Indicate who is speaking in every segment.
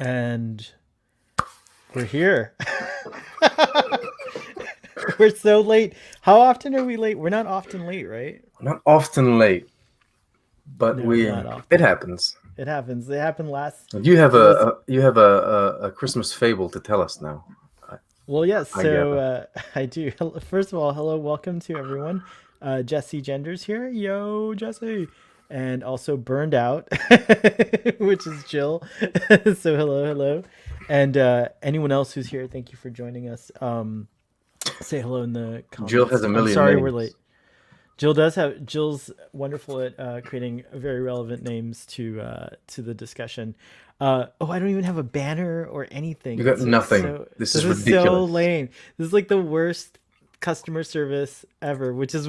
Speaker 1: And we're here. We're so late. How often are we late? We're not often late, right?
Speaker 2: Not often late, but
Speaker 1: No,
Speaker 2: we
Speaker 1: not often.
Speaker 2: it happens.
Speaker 1: It happens. It happened last.
Speaker 2: You have a Christmas fable to tell us now.
Speaker 1: Well, yes.
Speaker 2: I
Speaker 1: So I do. First of all, hello, welcome to everyone. Jesse Genders here. Yo, Jesse. And also Burned Out, which is Jill. So hello. And anyone else who's here, thank you for joining us. Say hello in the comments.
Speaker 2: Jill has a million.
Speaker 1: I'm sorry
Speaker 2: names.
Speaker 1: we're late. Jill's wonderful at creating very relevant names to the discussion. I don't even have a banner or anything.
Speaker 2: You got nothing. This is ridiculous.
Speaker 1: So lame. This is like the worst customer service ever, which is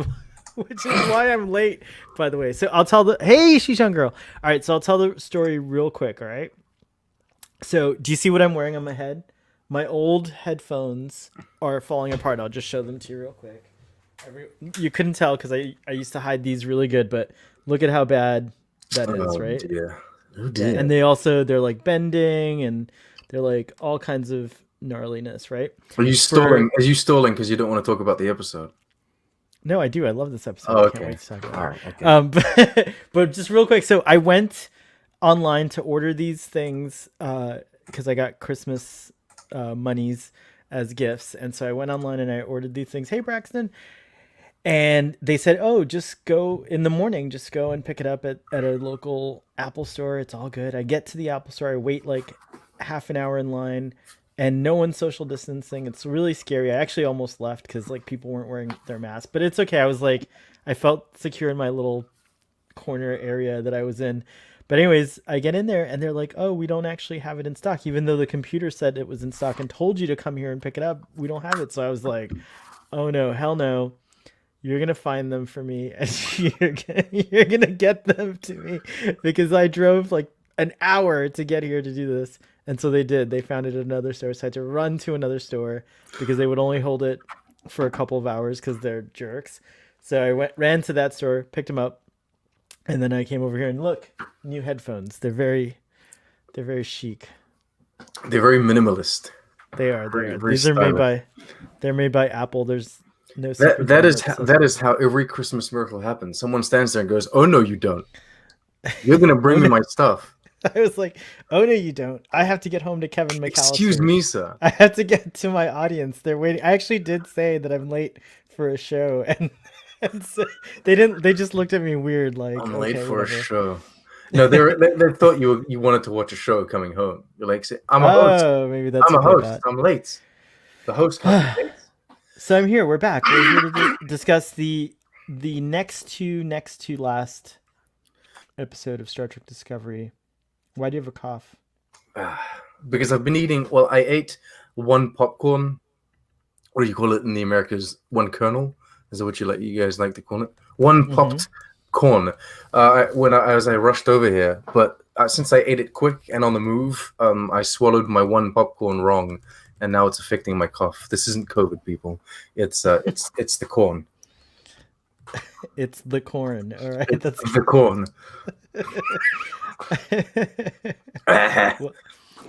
Speaker 1: why I'm late, by the way. So I'll tell hey Shishan girl. All right, so I'll tell the story real quick, all right? So do you see what I'm wearing on my head? My old headphones are falling apart. I'll just show them to you real quick. You couldn't tell because I used to hide these really good, but look at how bad that is, right?
Speaker 2: Dear. Oh
Speaker 1: dear. And they're like bending and they're like all kinds of gnarliness, right?
Speaker 2: Are you stalling? Are you stalling because you don't want to talk about the episode?
Speaker 1: No, I do. I love this episode.
Speaker 2: Oh, okay.
Speaker 1: I can't wait to talk about
Speaker 2: it. All right.
Speaker 1: Okay. But just real quick, so I went online to order these things because I got Christmas monies as gifts, and so I went online and I ordered these things. Hey, Braxton. And they said, oh, just go in the morning. Just go and pick it up at a local Apple store. It's all good. I get to the Apple store. I wait like half an hour in line and no one's social distancing. It's really scary. I actually almost left because like people weren't wearing their masks. But it's okay. I felt secure in my little corner area that I was in. But anyways, I get in there and they're like, oh, we don't actually have it in stock. Even though the computer said it was in stock and told you to come here and pick it up, we don't have it. So I was like, oh no, hell no. You're going to find them for me and you're going to get them to me because I drove like an hour to get here to do this. And so they did. They found it at another store. So I had to run to another store because they would only hold it for a couple of hours because they're jerks. So I ran to that store, picked them up, and then I came over here and look, new headphones. They're very chic.
Speaker 2: They're very minimalist.
Speaker 1: They are. These are they're made by Apple. There's no
Speaker 2: that is how every Christmas miracle happens. Someone stands there and goes, "Oh no, you don't. You're gonna bring me my stuff."
Speaker 1: I was like, "Oh no, you don't. I have to get home to Kevin McAllister.
Speaker 2: Excuse me, sir.
Speaker 1: I have to get to my audience. They're waiting." I actually did say that I'm late for a show, and so they didn't. They just looked at me weird, like
Speaker 2: I'm late for a show. No, they thought you wanted to watch a show coming home. You're like, I'm a host.
Speaker 1: Oh, maybe that's.
Speaker 2: I'm a host. I'm late. The host can't be late.
Speaker 1: So I'm here. We're back. We're here to discuss the next to last episode of Star Trek Discovery. Why do you have a cough?
Speaker 2: Because I've been eating. Well, I ate one popcorn. What do you call it in the Americas? One kernel. Is that what you guys like to call it? One popped corn. As I rushed over here, but since I ate it quick and on the move, I swallowed my one popcorn wrong. And now it's affecting my cough. This isn't COVID, people. It's the corn.
Speaker 1: It's the corn. All right,
Speaker 2: that's the corn.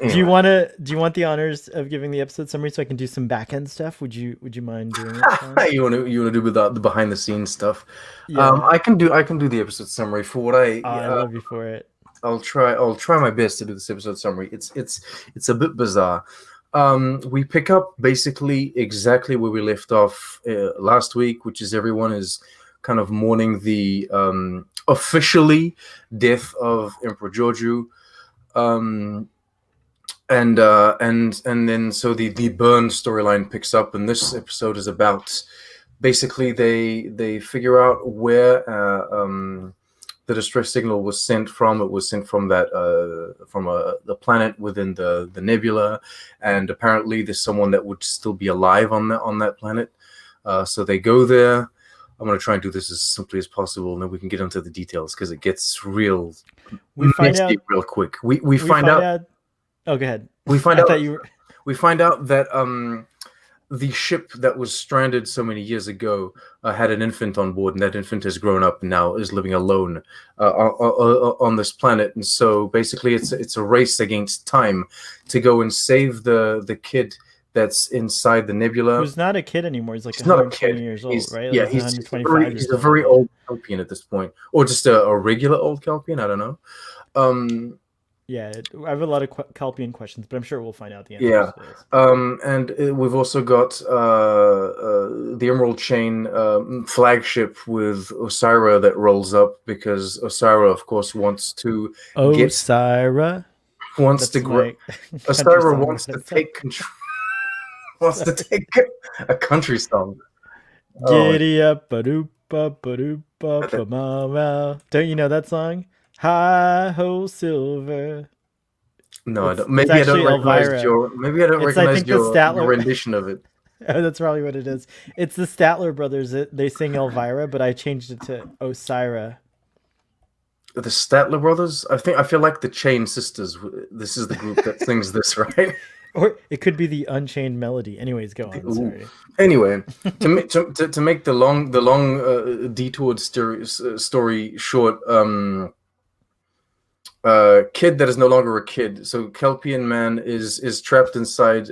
Speaker 1: Do you want the honors of giving the episode summary so I can do some back end stuff? Would you mind doing it?
Speaker 2: you want to do the behind the scenes stuff?
Speaker 1: Yeah.
Speaker 2: I can do the episode summary for what I
Speaker 1: love you for it.
Speaker 2: I'll try my best to do this episode summary. It's a bit bizarre. We pick up basically exactly where we left off last week, which is everyone is kind of mourning the officially death of Emperor Georgiou, and then so the burn storyline picks up, and this episode is about basically they figure out where the distress signal was sent from. It was sent from the planet within the nebula, and apparently there's someone that would still be alive on that planet. So they go there. I'm going to try and do this as simply as possible, and then we can get into the details because it gets real messy real quick. We find out.
Speaker 1: Oh, go ahead.
Speaker 2: We find out that the ship that was stranded so many years ago had an infant on board, and that infant has grown up and now is living alone on this planet. And so basically, it's a race against time to go and save the kid that's inside the nebula.
Speaker 1: Who's not a kid anymore. He's like
Speaker 2: He's not a
Speaker 1: 120
Speaker 2: kid.
Speaker 1: years old,
Speaker 2: He's
Speaker 1: right? Like
Speaker 2: yeah,
Speaker 1: he's
Speaker 2: he's
Speaker 1: 125
Speaker 2: he's
Speaker 1: years
Speaker 2: a
Speaker 1: old.
Speaker 2: very
Speaker 1: Yeah.
Speaker 2: old Kelpian at this point, or just a regular old Kelpian. I don't know. Um,
Speaker 1: Yeah. I have a lot of Kelpian questions, but I'm sure we'll find out the answers
Speaker 2: Yeah,
Speaker 1: to those.
Speaker 2: and we've also got the Emerald Chain flagship with Osira that rolls up because Osira, of course,
Speaker 1: Oh,
Speaker 2: get
Speaker 1: Syra.
Speaker 2: wants to
Speaker 1: That's my country
Speaker 2: Osira
Speaker 1: song
Speaker 2: wants
Speaker 1: that I
Speaker 2: to
Speaker 1: said.
Speaker 2: take control, wants to
Speaker 1: Sorry.
Speaker 2: take a country song. Oh,
Speaker 1: Giddy up, ba doop ba doop ba ma. Don't you know that song? Hi ho, silver.
Speaker 2: no, I don't.
Speaker 1: It's
Speaker 2: Maybe I don't
Speaker 1: actually
Speaker 2: recognize
Speaker 1: Elvira.
Speaker 2: your. Maybe I don't
Speaker 1: It's I
Speaker 2: recognize
Speaker 1: think the
Speaker 2: your
Speaker 1: Statler.
Speaker 2: rendition of it.
Speaker 1: Oh, that's probably what it is. It's the Statler brothers. They sing Elvira, but I changed it to Osira.
Speaker 2: The Statler brothers. I feel like the Chain Sisters. This is the group that sings this, right?
Speaker 1: Or it could be the Unchained Melody. Anyways, go on.
Speaker 2: Ooh.
Speaker 1: Sorry.
Speaker 2: Anyway, to make the long detoured story short, kid that is no longer a kid. So Kelpian man is trapped inside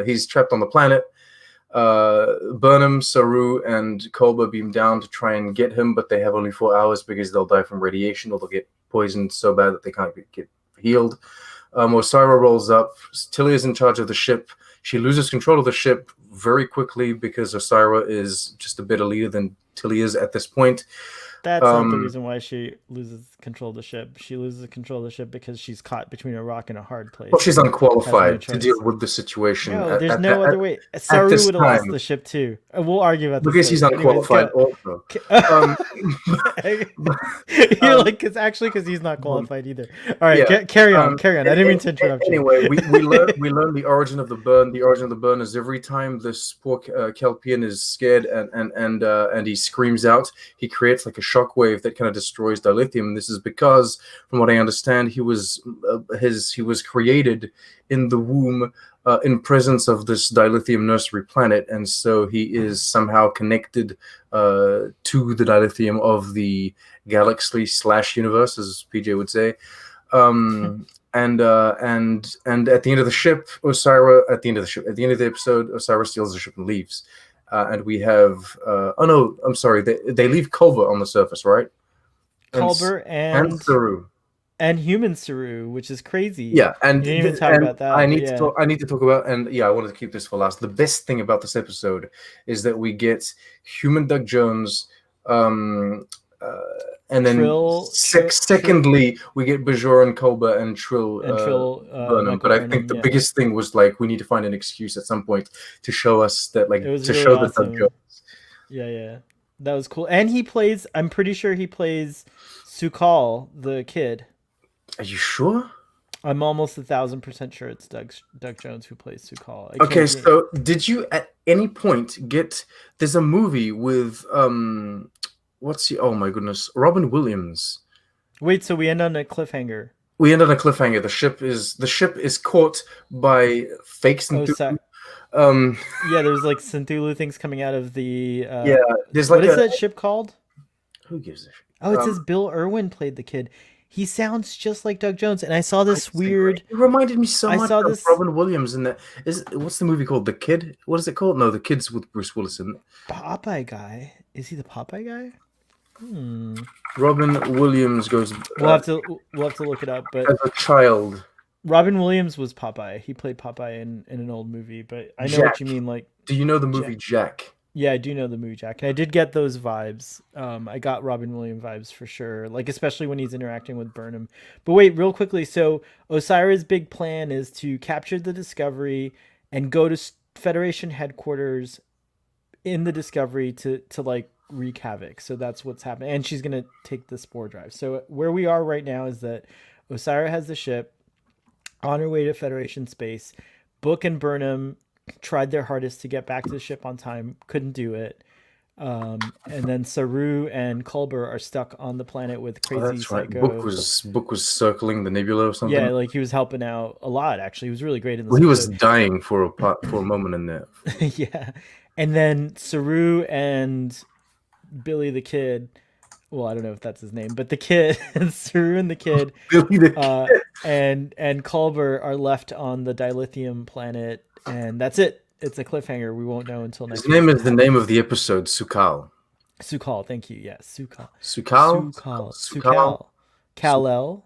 Speaker 2: he's trapped on the planet. Burnham, Saru, and Kolba beam down to try and get him, but they have only 4 hours because they'll die from radiation or they'll get poisoned so bad that they can't get healed. Osira rolls up. Tilly is in charge of the ship. She loses control of the ship very quickly because Osira is just a better leader than Tilly is at this point.
Speaker 1: That's not the reason why she loses control of the ship. She loses control of the ship because she's caught between a rock and a hard place.
Speaker 2: Well, she's
Speaker 1: and has no
Speaker 2: unqualified to
Speaker 1: choice.
Speaker 2: deal with the situation.
Speaker 1: No, there's no other way. Saru
Speaker 2: this
Speaker 1: would have lost
Speaker 2: time.
Speaker 1: the ship too. We'll argue about this
Speaker 2: Because he's
Speaker 1: later. Anyways,
Speaker 2: unqualified also.
Speaker 1: You're like, because he's not qualified either. All right,
Speaker 2: Yeah.
Speaker 1: carry on. I didn't mean to interrupt you.
Speaker 2: Anyway, we learn the origin of the burn. The origin of the burn is every time this poor Kelpian is scared and he screams out, he creates like a shockwave that kind of destroys dilithium. And this is because, from what I understand, he was created in the womb in presence of this dilithium nursery planet, and so he is somehow connected to the dilithium of the galaxy / universe, as PJ would say. And at the end of the ship, at the end of the episode, Osira steals the ship and leaves. And we have oh no, I'm sorry, they leave Culver on the surface, right?
Speaker 1: Culver and
Speaker 2: Saru.
Speaker 1: And human Saru, which is crazy.
Speaker 2: Yeah, and
Speaker 1: you didn't even talk about that.
Speaker 2: I need to talk about, and yeah, I wanted to keep this for last. The best thing about this episode is that we get human Doug Jones, and then secondly, we get Bajor and Kolba and Trill Burnham. But I think the biggest thing was like we need to find an excuse at some point to show us that, like, to really show that Doug Jones.
Speaker 1: Yeah, that was cool. And he plays. I'm pretty sure he plays Sukal, the kid.
Speaker 2: Are you sure?
Speaker 1: I'm almost 1,000% sure it's Doug Jones who plays Sukal.
Speaker 2: Okay, so did you at any point get? There's a movie with oh my goodness, Robin Williams.
Speaker 1: Wait, so we end on a cliffhanger.
Speaker 2: We end on a cliffhanger. The ship is caught by fake Cthulhu.
Speaker 1: Yeah, there's like Cthulhu things coming out of the.
Speaker 2: Yeah, there's like
Speaker 1: what is that ship called?
Speaker 2: Who gives a shit?
Speaker 1: Oh, it says Bill Irwin played the kid. He sounds just like Doug Jones, and I saw this weird.
Speaker 2: It reminded me so much of Robin Williams. And what's the movie called? The Kid? What is it called? No, The Kid's with Bruce Willis in it.
Speaker 1: Popeye guy. Is he the Popeye guy?
Speaker 2: Robin Williams goes.
Speaker 1: We'll have to look it up. But
Speaker 2: as a child,
Speaker 1: Robin Williams was Popeye. He played Popeye in an old movie. But I know what you mean. Like,
Speaker 2: do you know the movie Jack?
Speaker 1: Yeah, I do know the movie Jack. And I did get those vibes. I got Robin Williams vibes for sure. Like, especially when he's interacting with Burnham. But wait, real quickly. So Osira's big plan is to capture the Discovery and go to Federation headquarters in the Discovery to like wreak havoc. So that's what's happening. And she's going to take the spore drive. So where we are right now is that Osira has the ship on her way to Federation space. Book and Burnham tried their hardest to get back to the ship on time, couldn't do it. And then Saru and Culber are stuck on the planet with
Speaker 2: Oh,
Speaker 1: crazy
Speaker 2: that's right. Book
Speaker 1: psycho.
Speaker 2: was Book was circling the nebula or something.
Speaker 1: Yeah, like he was helping out a lot. Actually, he was really great in this
Speaker 2: Well, he was
Speaker 1: episode.
Speaker 2: dying for a moment in there.
Speaker 1: Yeah, and then Saru and Billy the Kid. Well, I don't know if that's his name, but the kid, Saru and the kid,
Speaker 2: Billy the Kid.
Speaker 1: and Culber are left on the dilithium planet, and that's it. It's a cliffhanger. We won't know until
Speaker 2: His
Speaker 1: next
Speaker 2: name
Speaker 1: week.
Speaker 2: is the name of the episode, Sukal.
Speaker 1: Sukal, thank you. Yes, Sukal.
Speaker 2: Sukal? Sukal?
Speaker 1: Sukal. Kal-El.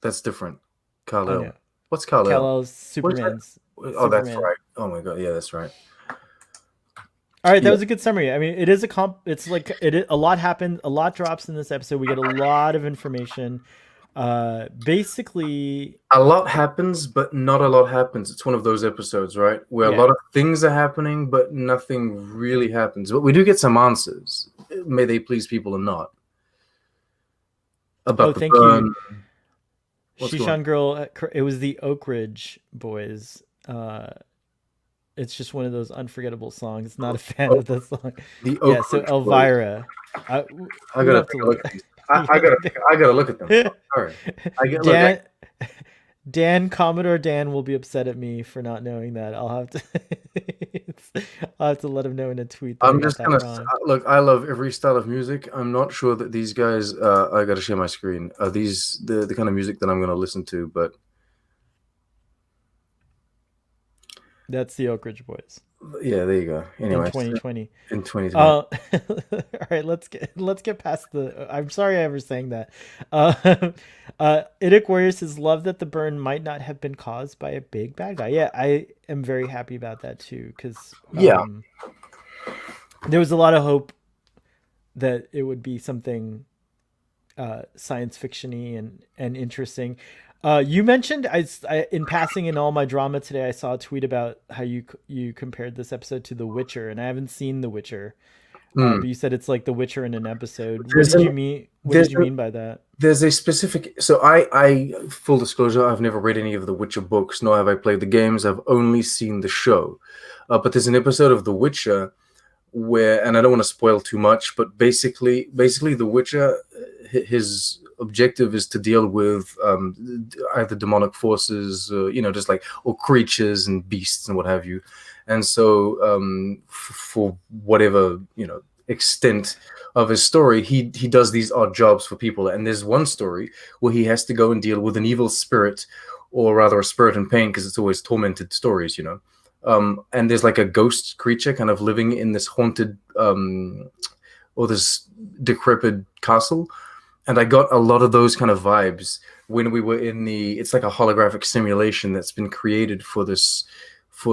Speaker 2: That's different.
Speaker 1: Oh
Speaker 2: Kal-El.
Speaker 1: no.
Speaker 2: What's Kal-El?
Speaker 1: Kal-El's
Speaker 2: What is that?
Speaker 1: Superman's
Speaker 2: Oh, that's
Speaker 1: Superman.
Speaker 2: right. Oh my god, yeah, that's right.
Speaker 1: All right, that
Speaker 2: Yeah,
Speaker 1: was a good summary. I mean, it is a comp. It's like a lot happened. A lot drops in this episode. We get a lot of information. Basically,
Speaker 2: a lot happens, but not a lot happens. It's one of those episodes, right, where a
Speaker 1: yeah.
Speaker 2: lot of things are happening, but nothing really happens. But we do get some answers. May they please people or not
Speaker 1: Oh,
Speaker 2: about the
Speaker 1: thank you,
Speaker 2: burn. What's going on?
Speaker 1: Shishan Girl. It was the Oak Ridge Boys. It's just one of those unforgettable songs. Not a fan
Speaker 2: Oh,
Speaker 1: of the song.
Speaker 2: the
Speaker 1: Yeah.
Speaker 2: Oak
Speaker 1: So
Speaker 2: Ridge Boys.
Speaker 1: Elvira. I,
Speaker 2: I
Speaker 1: we'll
Speaker 2: gotta
Speaker 1: have to
Speaker 2: take a
Speaker 1: look
Speaker 2: look
Speaker 1: at.
Speaker 2: at these.
Speaker 1: You
Speaker 2: I gotta look at them.
Speaker 1: gotta-
Speaker 2: All right. I get look.
Speaker 1: Dan Commodore Dan will be upset at me for not knowing that. I'll have to let him know in a tweet that I
Speaker 2: I'm
Speaker 1: got
Speaker 2: just
Speaker 1: that
Speaker 2: gonna
Speaker 1: wrong.
Speaker 2: look. I love every style of music. I'm not sure that these guys. I gotta share my screen. Are these the kind of music that I'm gonna listen to? But
Speaker 1: That's the Oak Ridge Boys
Speaker 2: yeah, there you go.
Speaker 1: in
Speaker 2: Anyway,
Speaker 1: 2020.
Speaker 2: in 2020.
Speaker 1: All right, let's get past the. I'm sorry I ever sang that. Uh, Idic Warrior says love that the burn might not have been caused by a big bad guy. Yeah, I am very happy about that too because
Speaker 2: Yeah,
Speaker 1: there was a lot of hope that it would be something science fictiony and interesting. You mentioned in passing in all my drama today. I saw a tweet about how you compared this episode to The Witcher, and I haven't seen The Witcher.
Speaker 2: mm.
Speaker 1: But you said it's like The Witcher in an episode. What
Speaker 2: There's
Speaker 1: did
Speaker 2: an
Speaker 1: you mean? What
Speaker 2: there's
Speaker 1: did you
Speaker 2: a,
Speaker 1: mean by that?
Speaker 2: there's a specific. So I full disclosure, I've never read any of the Witcher books, nor have I played the games. I've only seen the show. But there's an episode of The Witcher where, and I don't want to spoil too much, but basically, The Witcher, his objective is to deal with either demonic forces, just like or creatures and beasts and what have you. And so, for whatever extent of his story, he does these odd jobs for people. And there's one story where he has to go and deal with an evil spirit, or rather a spirit in pain, because it's always tormented stories, and there's like a ghost creature kind of living in this haunted or this decrepit castle. And I got a lot of those kind of vibes when we were in it's like a holographic simulation that's been created for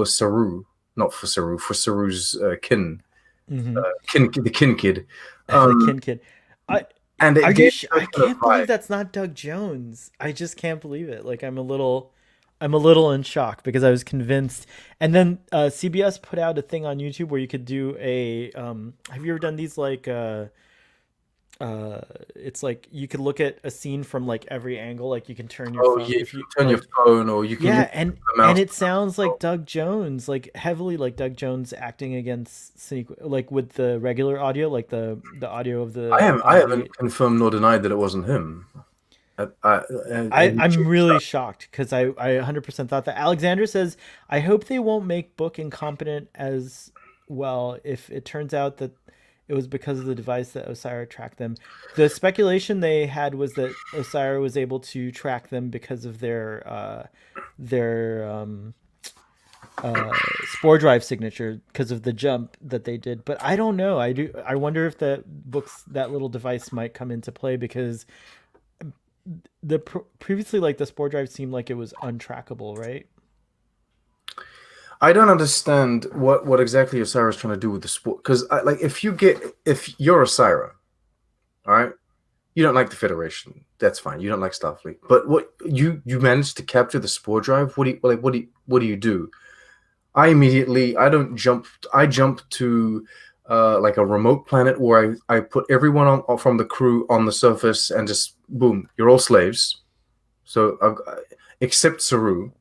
Speaker 2: Saru, not for Saru, for Saru's kin,
Speaker 1: Mm-hmm.
Speaker 2: the kin kid.
Speaker 1: The Kin Kid. I
Speaker 2: And
Speaker 1: are
Speaker 2: it
Speaker 1: you?
Speaker 2: gave that
Speaker 1: I
Speaker 2: kind of
Speaker 1: can't believe
Speaker 2: vibe.
Speaker 1: that's not Doug Jones. I just can't believe it. Like I'm a little in shock because I was convinced. And then CBS put out a thing on YouTube where you could do a. Have you ever done these like? It's like you could look at a scene from like every angle. Like you can turn your
Speaker 2: Oh
Speaker 1: phone
Speaker 2: yeah, you
Speaker 1: if you
Speaker 2: can turn your
Speaker 1: like.
Speaker 2: phone, or you can use
Speaker 1: Yeah, and
Speaker 2: the mouse.
Speaker 1: it sounds like Doug Jones, like heavily like Doug Jones acting against like with the regular audio, like the audio of
Speaker 2: I
Speaker 1: the.
Speaker 2: haven't confirmed nor denied that it wasn't him.
Speaker 1: I'm really shocked because I 100% thought that. Alexander says, I hope they won't make Book incompetent as well if it turns out that it was because of the device that Osira tracked them. The speculation they had was that Osira was able to track them because of their spore drive signature because of the jump that they did. But I don't know. I wonder if that little device might come into play because previously like the spore drive seemed like it was untrackable, right?
Speaker 2: I don't understand what exactly Osira's trying to do with the sport. Because like if you're Osira, all right, you don't like the Federation. That's fine. You don't like Starfleet. But what you managed to capture the spore drive? What do you do? I jump to like a remote planet where I put everyone from the crew on the surface and just boom, you're all slaves. So except Saru,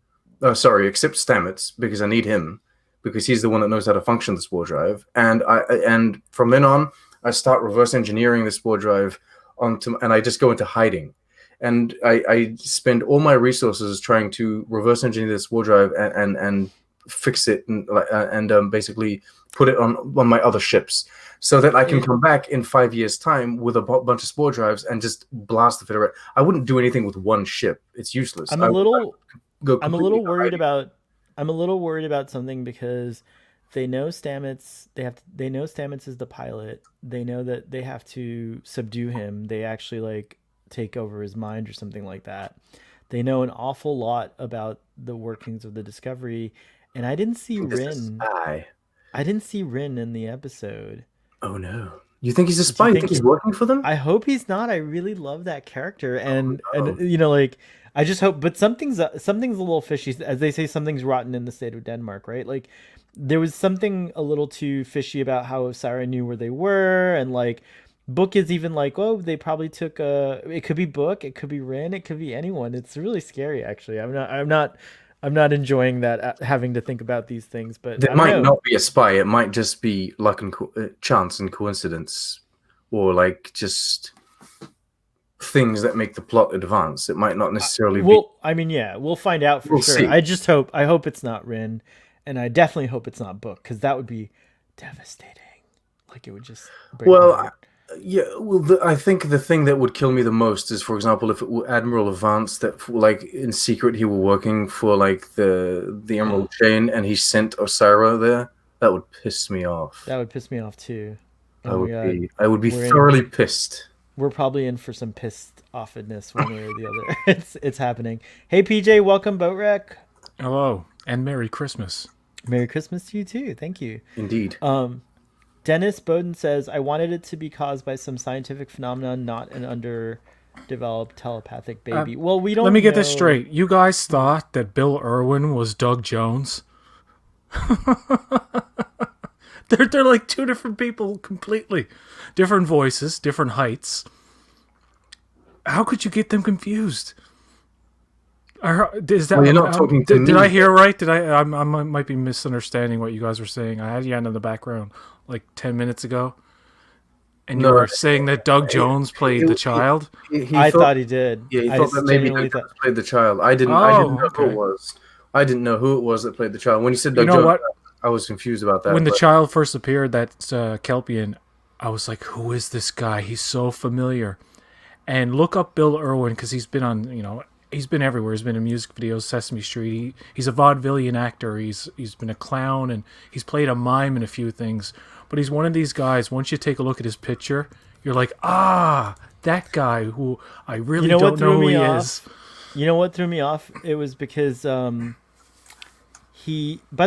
Speaker 2: except Stamets because I need him because he's the one that knows how to function the spore drive. And from then on, I start reverse engineering the spore drive and I just go into hiding. And I spend all my resources trying to reverse engineer the spore drive and fix it and basically put it on my other ships, so that I can come back in 5 years' time with a bunch of spore drives and just blast the Federation. I wouldn't do anything with one ship; it's useless.
Speaker 1: I'm a little worried about something, because they know Stamets. They know Stamets is the pilot. They know that they have to subdue him. They actually like take over his mind or something like that. They know an awful lot about the workings of the Discovery, and I didn't see Rin. I didn't see Rin in the episode.
Speaker 2: Oh no! You think he's a spy? You think he's working for them?
Speaker 1: I hope he's not. I really love that character, and you know, like, I just hope. But something's a little fishy, as they say. Something's rotten in the state of Denmark, right? Like, there was something a little too fishy about how Sarah knew where they were, and like, Book is even like, oh, they probably took it could be Book, it could be Rin, it could be anyone. It's really scary, actually. I'm not enjoying that, having to think about these things. But
Speaker 2: it might not be a spy. It might just be luck and chance and coincidence, or like just things that make the plot advance. It might not necessarily be.
Speaker 1: I mean, yeah, we'll find out for sure. See. I hope it's not Rin, and I definitely hope it's not Book, because that would be devastating. Like, it would just break my heart.
Speaker 2: Yeah, well, I think the thing that would kill me the most is, for example, if it were Admiral Advance that, like, in secret he were working for, like, the Emerald Chain, and he sent Osira there. That would piss me off.
Speaker 1: That would piss me off too.
Speaker 2: I would be thoroughly pissed.
Speaker 1: We're probably in for some pissed offedness one way or the other. It's happening. Hey PJ, welcome, Boat Wreck.
Speaker 3: Hello, and Merry Christmas.
Speaker 1: Merry Christmas to you too. Thank you.
Speaker 2: Indeed.
Speaker 1: Dennis Bowden says, I wanted it to be caused by some scientific phenomenon, not an underdeveloped telepathic baby. Well, we don't know.
Speaker 3: Let me get this straight. You guys thought that Bill Irwin was Doug Jones? They're like two different people completely. Different voices, different heights. How could you get them confused? Is that,
Speaker 2: well, you're not talking to me.
Speaker 3: Did I hear right? I might be misunderstanding what you guys were saying. I had you on in the background like 10 minutes ago, and you were saying that Doug Jones played the child.
Speaker 1: I thought he did.
Speaker 2: Yeah, he thought that maybe Doug Jones played the child. I didn't know who it was. I didn't know who it was that played the child. When you said Doug Jones, I was confused about that.
Speaker 3: When the child first appeared, that's Kelpian, I was like, who is this guy? He's so familiar. And look up Bill Irwin, because he's been on, he's been everywhere. He's been in music videos, Sesame Street. He's a vaudevillian actor. He's been a clown, and he's played a mime in a few things. But he's one of these guys, once you take a look at his picture, you're like, that guy who I really don't know who he is.
Speaker 1: You know what threw me off? It was because by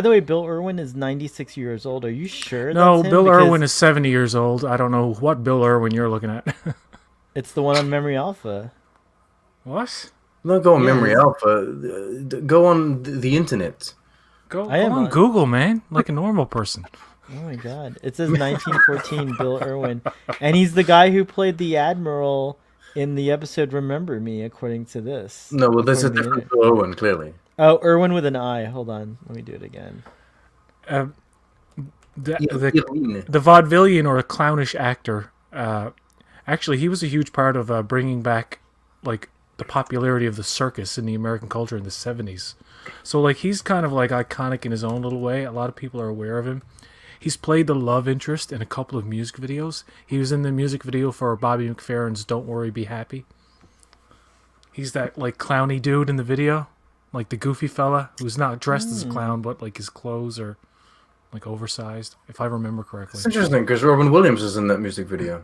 Speaker 1: the way, Bill Irwin is 96 years old. Are you sure?
Speaker 3: No, Bill Irwin is 70 years old. I don't know what Bill Irwin you're looking at.
Speaker 1: It's the one on Memory Alpha.
Speaker 3: What?
Speaker 2: Don't go on Memory Alpha. Go on the internet.
Speaker 3: Go on Google, man, like a normal person.
Speaker 1: Oh my God! It says 1914 Bill Irwin, and he's the guy who played the Admiral in the episode "Remember Me," according to this.
Speaker 2: No, well, there's a different Bill Irwin, clearly.
Speaker 1: Oh, Irwin with an I. Hold on, let me do it again.
Speaker 3: The vaudevillian or a clownish actor. Actually, he was a huge part of bringing back like the popularity of the circus in the American culture in the 70s. So like he's kind of like iconic in his own little way. A lot of people are aware of him. He's played the love interest in a couple of music videos. He was in the music video for Bobby McFerrin's Don't Worry, Be Happy. He's that like clowny dude in the video, like the goofy fella who's not dressed as a clown, but like his clothes are like oversized, if I remember correctly.
Speaker 2: It's interesting because Robin Williams is in that music video.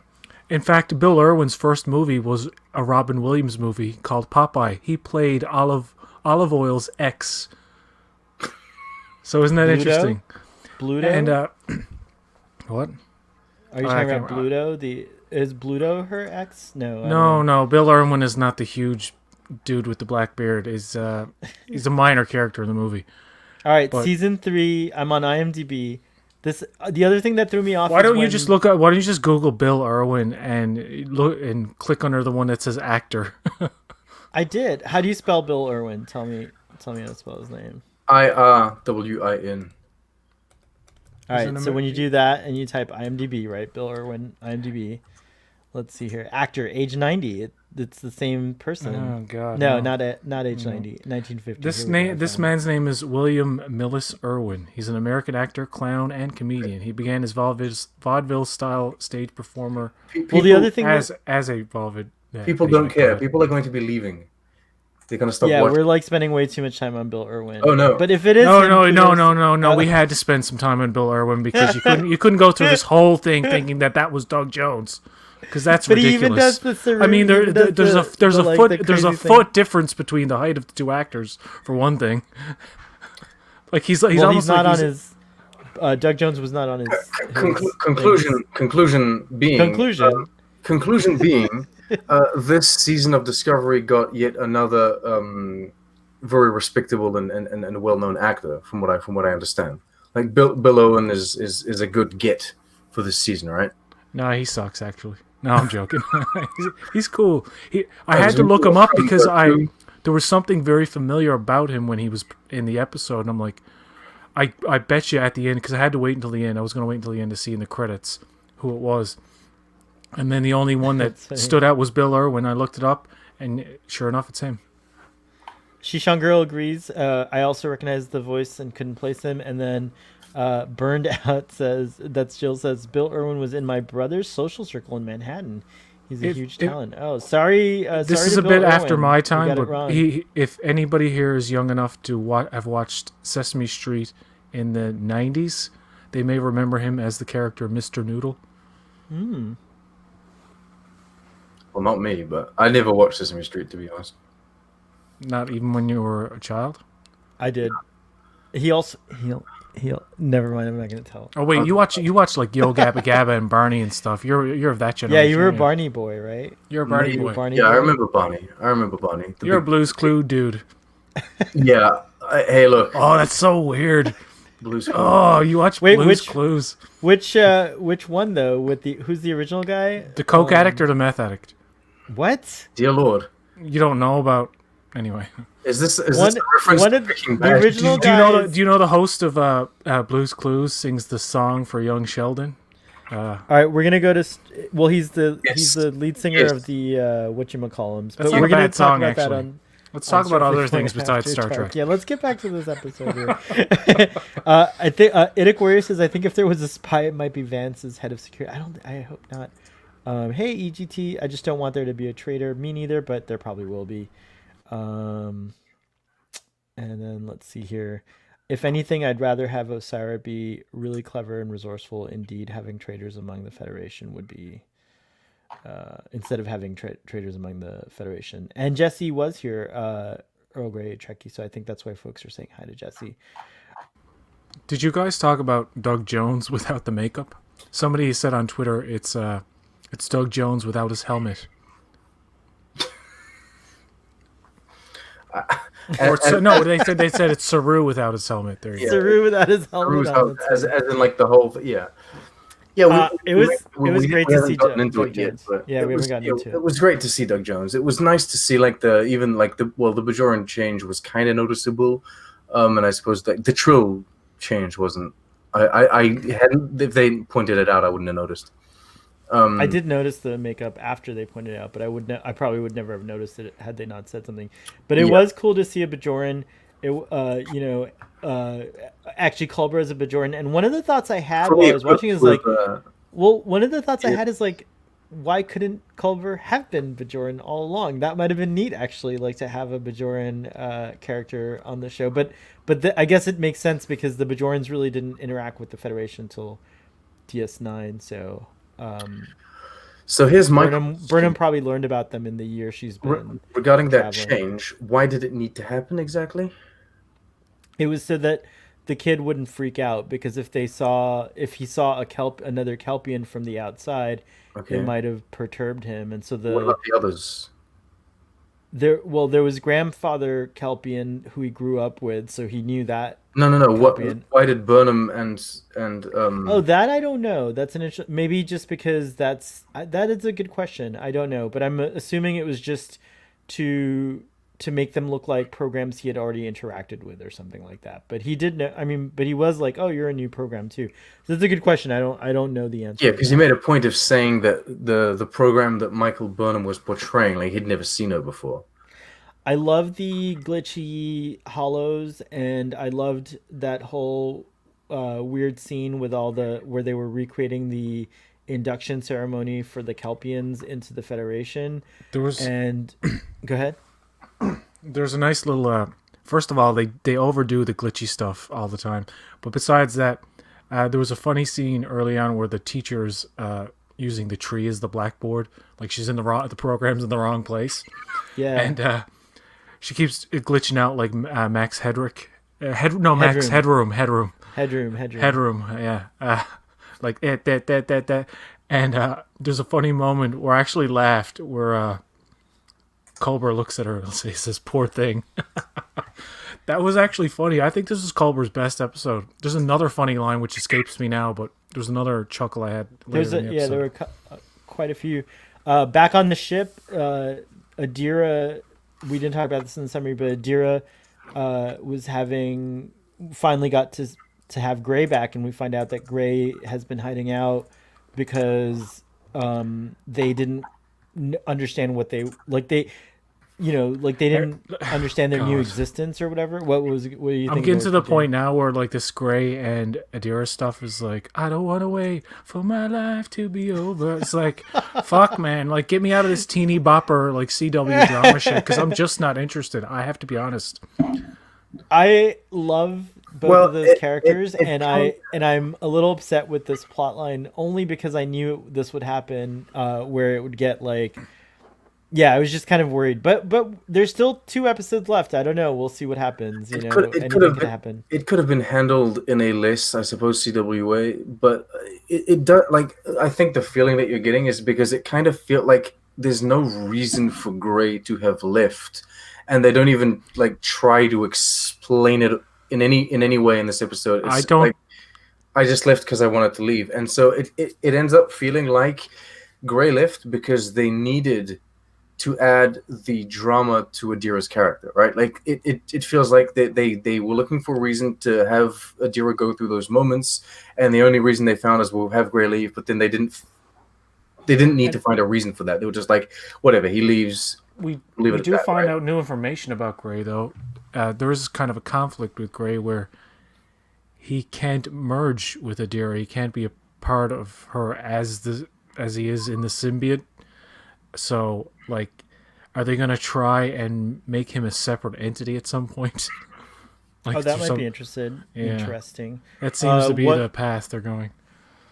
Speaker 3: In fact, Bill Irwin's first movie was a Robin Williams movie called Popeye. He played Olive Oil's ex. So isn't that interesting?
Speaker 1: Bluto?
Speaker 3: And what?
Speaker 1: Are you talking about Bluto? Is Bluto her ex?
Speaker 3: No. Bill Irwin is not the huge dude with the black beard. He's a minor character in the movie.
Speaker 1: All right, season 3. I'm on IMDb. The other thing that threw me off.
Speaker 3: Why don't you just Google Bill Irwin and look and click under the one that says actor?
Speaker 1: I did. How do you spell Bill Irwin? Tell me how to spell his name.
Speaker 2: IRWIN.
Speaker 1: All
Speaker 3: He's
Speaker 1: right,
Speaker 3: an
Speaker 1: so
Speaker 3: Amer-
Speaker 1: when you do that and you type IMDb, right, Bill Irwin, IMDb. Let's see here. Actor, age 90. It's the same person.
Speaker 3: Oh God,
Speaker 1: No,
Speaker 3: no.
Speaker 1: not age
Speaker 3: No.
Speaker 1: 90. 1950.
Speaker 3: This
Speaker 1: Here we go, I
Speaker 3: name, this
Speaker 1: found it.
Speaker 3: man's name is William Millis Irwin. He's an American actor, clown, and comedian. He began his vaudeville-style stage performer
Speaker 1: Well, the other thing
Speaker 3: as a vaudeville. Yeah,
Speaker 2: People
Speaker 3: anyway,
Speaker 2: don't
Speaker 3: go
Speaker 2: care.
Speaker 3: ahead.
Speaker 2: People are going to be leaving. They're going to stop
Speaker 1: yeah,
Speaker 2: watching.
Speaker 1: we're like spending way too much time on Bill Irwin.
Speaker 2: Oh, no.
Speaker 1: But if it is
Speaker 3: No,
Speaker 1: him,
Speaker 3: no, no,
Speaker 1: kudos.
Speaker 3: no, no. We had to spend some time on Bill Irwin because you couldn't go through this whole thing thinking that was Doug Jones, because that's
Speaker 1: But
Speaker 3: ridiculous.
Speaker 1: he even does the Saru,
Speaker 3: I mean,
Speaker 1: he even does
Speaker 3: there's
Speaker 1: the, like, the
Speaker 3: there's a
Speaker 1: crazy
Speaker 3: foot difference between the height of the two actors for one thing. Like he's
Speaker 1: Well,
Speaker 3: almost
Speaker 1: he's not
Speaker 3: like
Speaker 1: on his. Doug Jones was not on his.
Speaker 2: Conclusion being.
Speaker 1: Conclusion.
Speaker 2: Being, this season of Discovery got yet another very respectable and well-known actor, from what I understand. Like Bill Owen is a good get for this season, right?
Speaker 3: No, he sucks actually. No, I'm joking. He's cool. I had to look him up because there was something very familiar about him when he was in the episode, and I'm like, I bet you at the end, because I had to wait until the end. I was going to wait until the end to see in the credits who it was. And then the only one that stood out was Bill Irwin. I looked it up, and sure enough, it's him.
Speaker 1: Shishan Girl agrees. I also recognize the voice and couldn't place him. And then Burned Out says, that's Jill says, Bill Irwin was in my brother's social circle in Manhattan. He's a huge talent. Oh, sorry.
Speaker 3: This
Speaker 1: sorry
Speaker 3: is
Speaker 1: to
Speaker 3: a
Speaker 1: Bill
Speaker 3: bit
Speaker 1: Irwin.
Speaker 3: after my
Speaker 1: You
Speaker 3: time,
Speaker 1: got it
Speaker 3: but
Speaker 1: wrong.
Speaker 3: if anybody here is young enough to have watched Sesame Street in the 90s, they may remember him as the character Mr. Noodle.
Speaker 2: Well, not me, but I never watched Sesame Street, to be honest.
Speaker 3: Not even when you were a child?
Speaker 1: I did. He'll never mind. I'm not gonna tell.
Speaker 3: Oh wait, you watch like Yo Gabba Gabba and Barney and stuff. You're of that
Speaker 1: Yeah,
Speaker 3: generation.
Speaker 1: you were a
Speaker 3: aren't you?
Speaker 1: Barney boy, right?
Speaker 3: You're a Barney
Speaker 1: You were
Speaker 3: boy.
Speaker 1: Barney
Speaker 2: Yeah,
Speaker 1: boy?
Speaker 2: I remember Barney. The
Speaker 3: You're a
Speaker 2: big-
Speaker 3: Blue's Clue dude.
Speaker 2: Yeah. Hey, look.
Speaker 3: Oh, that's so weird.
Speaker 2: Blues Clues.
Speaker 3: Oh, you watch
Speaker 1: Wait,
Speaker 3: Blue's
Speaker 1: which-
Speaker 3: Clues?
Speaker 1: Which one though? Who's the original guy?
Speaker 3: The coke addict or the meth addict?
Speaker 1: What?
Speaker 2: Dear Lord.
Speaker 3: You don't know about. Anyway,
Speaker 2: Is this a
Speaker 1: One
Speaker 2: reference
Speaker 1: of
Speaker 2: to
Speaker 1: the
Speaker 2: Breaking Bad?
Speaker 1: original
Speaker 3: do you know
Speaker 1: guys.
Speaker 3: do you know the host of Blue's Clues sings the song for young Sheldon?
Speaker 1: All right, we're gonna go to. Well, he's the
Speaker 2: Yes.
Speaker 1: lead singer
Speaker 2: Yes.
Speaker 1: of the whatchamacallums. But
Speaker 3: That's not
Speaker 1: we're
Speaker 3: a
Speaker 1: gonna
Speaker 3: bad
Speaker 1: talk
Speaker 3: song,
Speaker 1: about that
Speaker 3: actually.
Speaker 1: on.
Speaker 3: Let's talk about
Speaker 1: Star
Speaker 3: other
Speaker 1: Trek
Speaker 3: things
Speaker 1: 4.5
Speaker 3: besides
Speaker 1: After
Speaker 3: Star
Speaker 1: Dark.
Speaker 3: Trek.
Speaker 1: Yeah, let's get back to this episode here. I think Idic Warrior says, I think if there was a spy, it might be Vance as head of security. I hope not. Hey EGT, I just don't want there to be a traitor. Me neither, but there probably will be. And then let's see here. If anything, I'd rather have Osira be really clever and resourceful. Indeed, having traitors among the Federation would be instead of having traitors among the Federation. And Jesse was here, Earl Grey Trekkie, so I think that's why folks are saying hi to Jesse.
Speaker 3: Did you guys talk about Doug Jones without the makeup? Somebody said on Twitter it's Doug Jones without his helmet. No, they said it's Saru without his helmet. There you go.
Speaker 1: Saru without his helmet on.
Speaker 2: As in like the whole yeah. Yeah,
Speaker 1: It was great to see
Speaker 2: gotten into
Speaker 1: Doug
Speaker 2: it yet,
Speaker 1: Jones.
Speaker 2: but
Speaker 1: Yeah, we haven't gotten into it.
Speaker 2: It was great to see Doug Jones. It was nice to see like the Bajoran change was kind of noticeable, and I suppose like the Trill change wasn't. I hadn't, if they pointed it out, I wouldn't have noticed.
Speaker 1: I did notice the makeup after they pointed it out, but I probably would never have noticed it had they not said something. But it was cool to see a Bajoran. Actually Culber as a Bajoran. And one of the thoughts I had while I was watching is like, one of the thoughts I had is like, why couldn't Culber have been Bajoran all along? That might have been neat, actually, like to have a Bajoran character on the show. But I guess it makes sense because the Bajorans really didn't interact with the Federation until DS9. So
Speaker 2: here's my
Speaker 1: Burnham probably learned about them in the year she's been
Speaker 2: regarding that
Speaker 1: traveling.
Speaker 2: change. Why did it need to happen exactly?
Speaker 1: It was so that the kid wouldn't freak out, because if he saw another Kelpian from the outside,
Speaker 2: Okay.
Speaker 1: it might have perturbed him. And so
Speaker 2: What about the others?
Speaker 1: there was grandfather Kelpian who he grew up with, so he knew that.
Speaker 2: No.
Speaker 1: Kelpian.
Speaker 2: Why did Burnham and
Speaker 1: Oh, that I don't know. That's maybe just because that is a good question. I don't know, but I'm assuming it was just to to make them look like programs he had already interacted with or something like that. But he did know. I mean, but he was like, "Oh, you're a new program too." So that's a good question. I don't know the answer.
Speaker 2: Yeah, because he made a point of saying that the program that Michael Burnham was portraying, like he'd never seen her before.
Speaker 1: I love the glitchy hollows, and I loved that whole weird scene with all the where they were recreating the induction ceremony for the Kelpians into the Federation.
Speaker 3: There was
Speaker 1: And go ahead.
Speaker 3: there's a nice little. First of all, they overdo the glitchy stuff all the time, but besides that, there was a funny scene early on where the teacher's using the tree as the blackboard, like she's in the program's in the wrong place,
Speaker 1: Yeah.
Speaker 3: and she keeps glitching out like Max Headroom. Max Headroom. Headroom, yeah. Like that. And there's a funny moment where I actually laughed where Culber looks at her and says, "Poor thing." That was actually funny. I think this is Culber's best episode. There's another funny line which escapes me now, but there's another chuckle I had later in the episode.
Speaker 1: There were quite a few. Back on the ship, Adira. We didn't talk about this in the summary, but Adira was finally got to have Gray back, and we find out that Gray has been hiding out because they didn't understand what they didn't understand their new existence or whatever. What do you think?
Speaker 3: I'm getting to the point now where like this Gray and Adira stuff is like, I don't want to wait for my life to be over. It's like, fuck, man, like get me out of this teeny bopper like CW drama shit because I'm just not interested. I have to be honest.
Speaker 1: I love both of those characters, and I'm a little upset with this plot line only because I knew this would happen, where it would get like. Yeah, I was just kind of worried, but there's still 2 episodes left. I don't know. We'll see what happens. Anything could happen.
Speaker 2: It could have been handled in a less, I suppose, CWA, but it does. Like, I think the feeling that you're getting is because it kind of felt like there's no reason for Gray to have left, and they don't even like try to explain it in any way in this episode. It's like, I just left because I wanted to leave, and so it ends up feeling like Gray left because they needed to add the drama to Adira's character, right? Like it feels like they were looking for a reason to have Adira go through those moments, and the only reason they found is we'll have Gray leave, but then they didn't need to find a reason for that. They were just like, whatever, he leaves.
Speaker 3: We do find out new information about Gray though. There is kind of a conflict with Gray where he can't merge with Adira. He can't be a part of her as he is in the symbiote. So, like, are they going to try and make him a separate entity at some point?
Speaker 1: Like, that might be interesting.
Speaker 3: That seems to be the path they're going.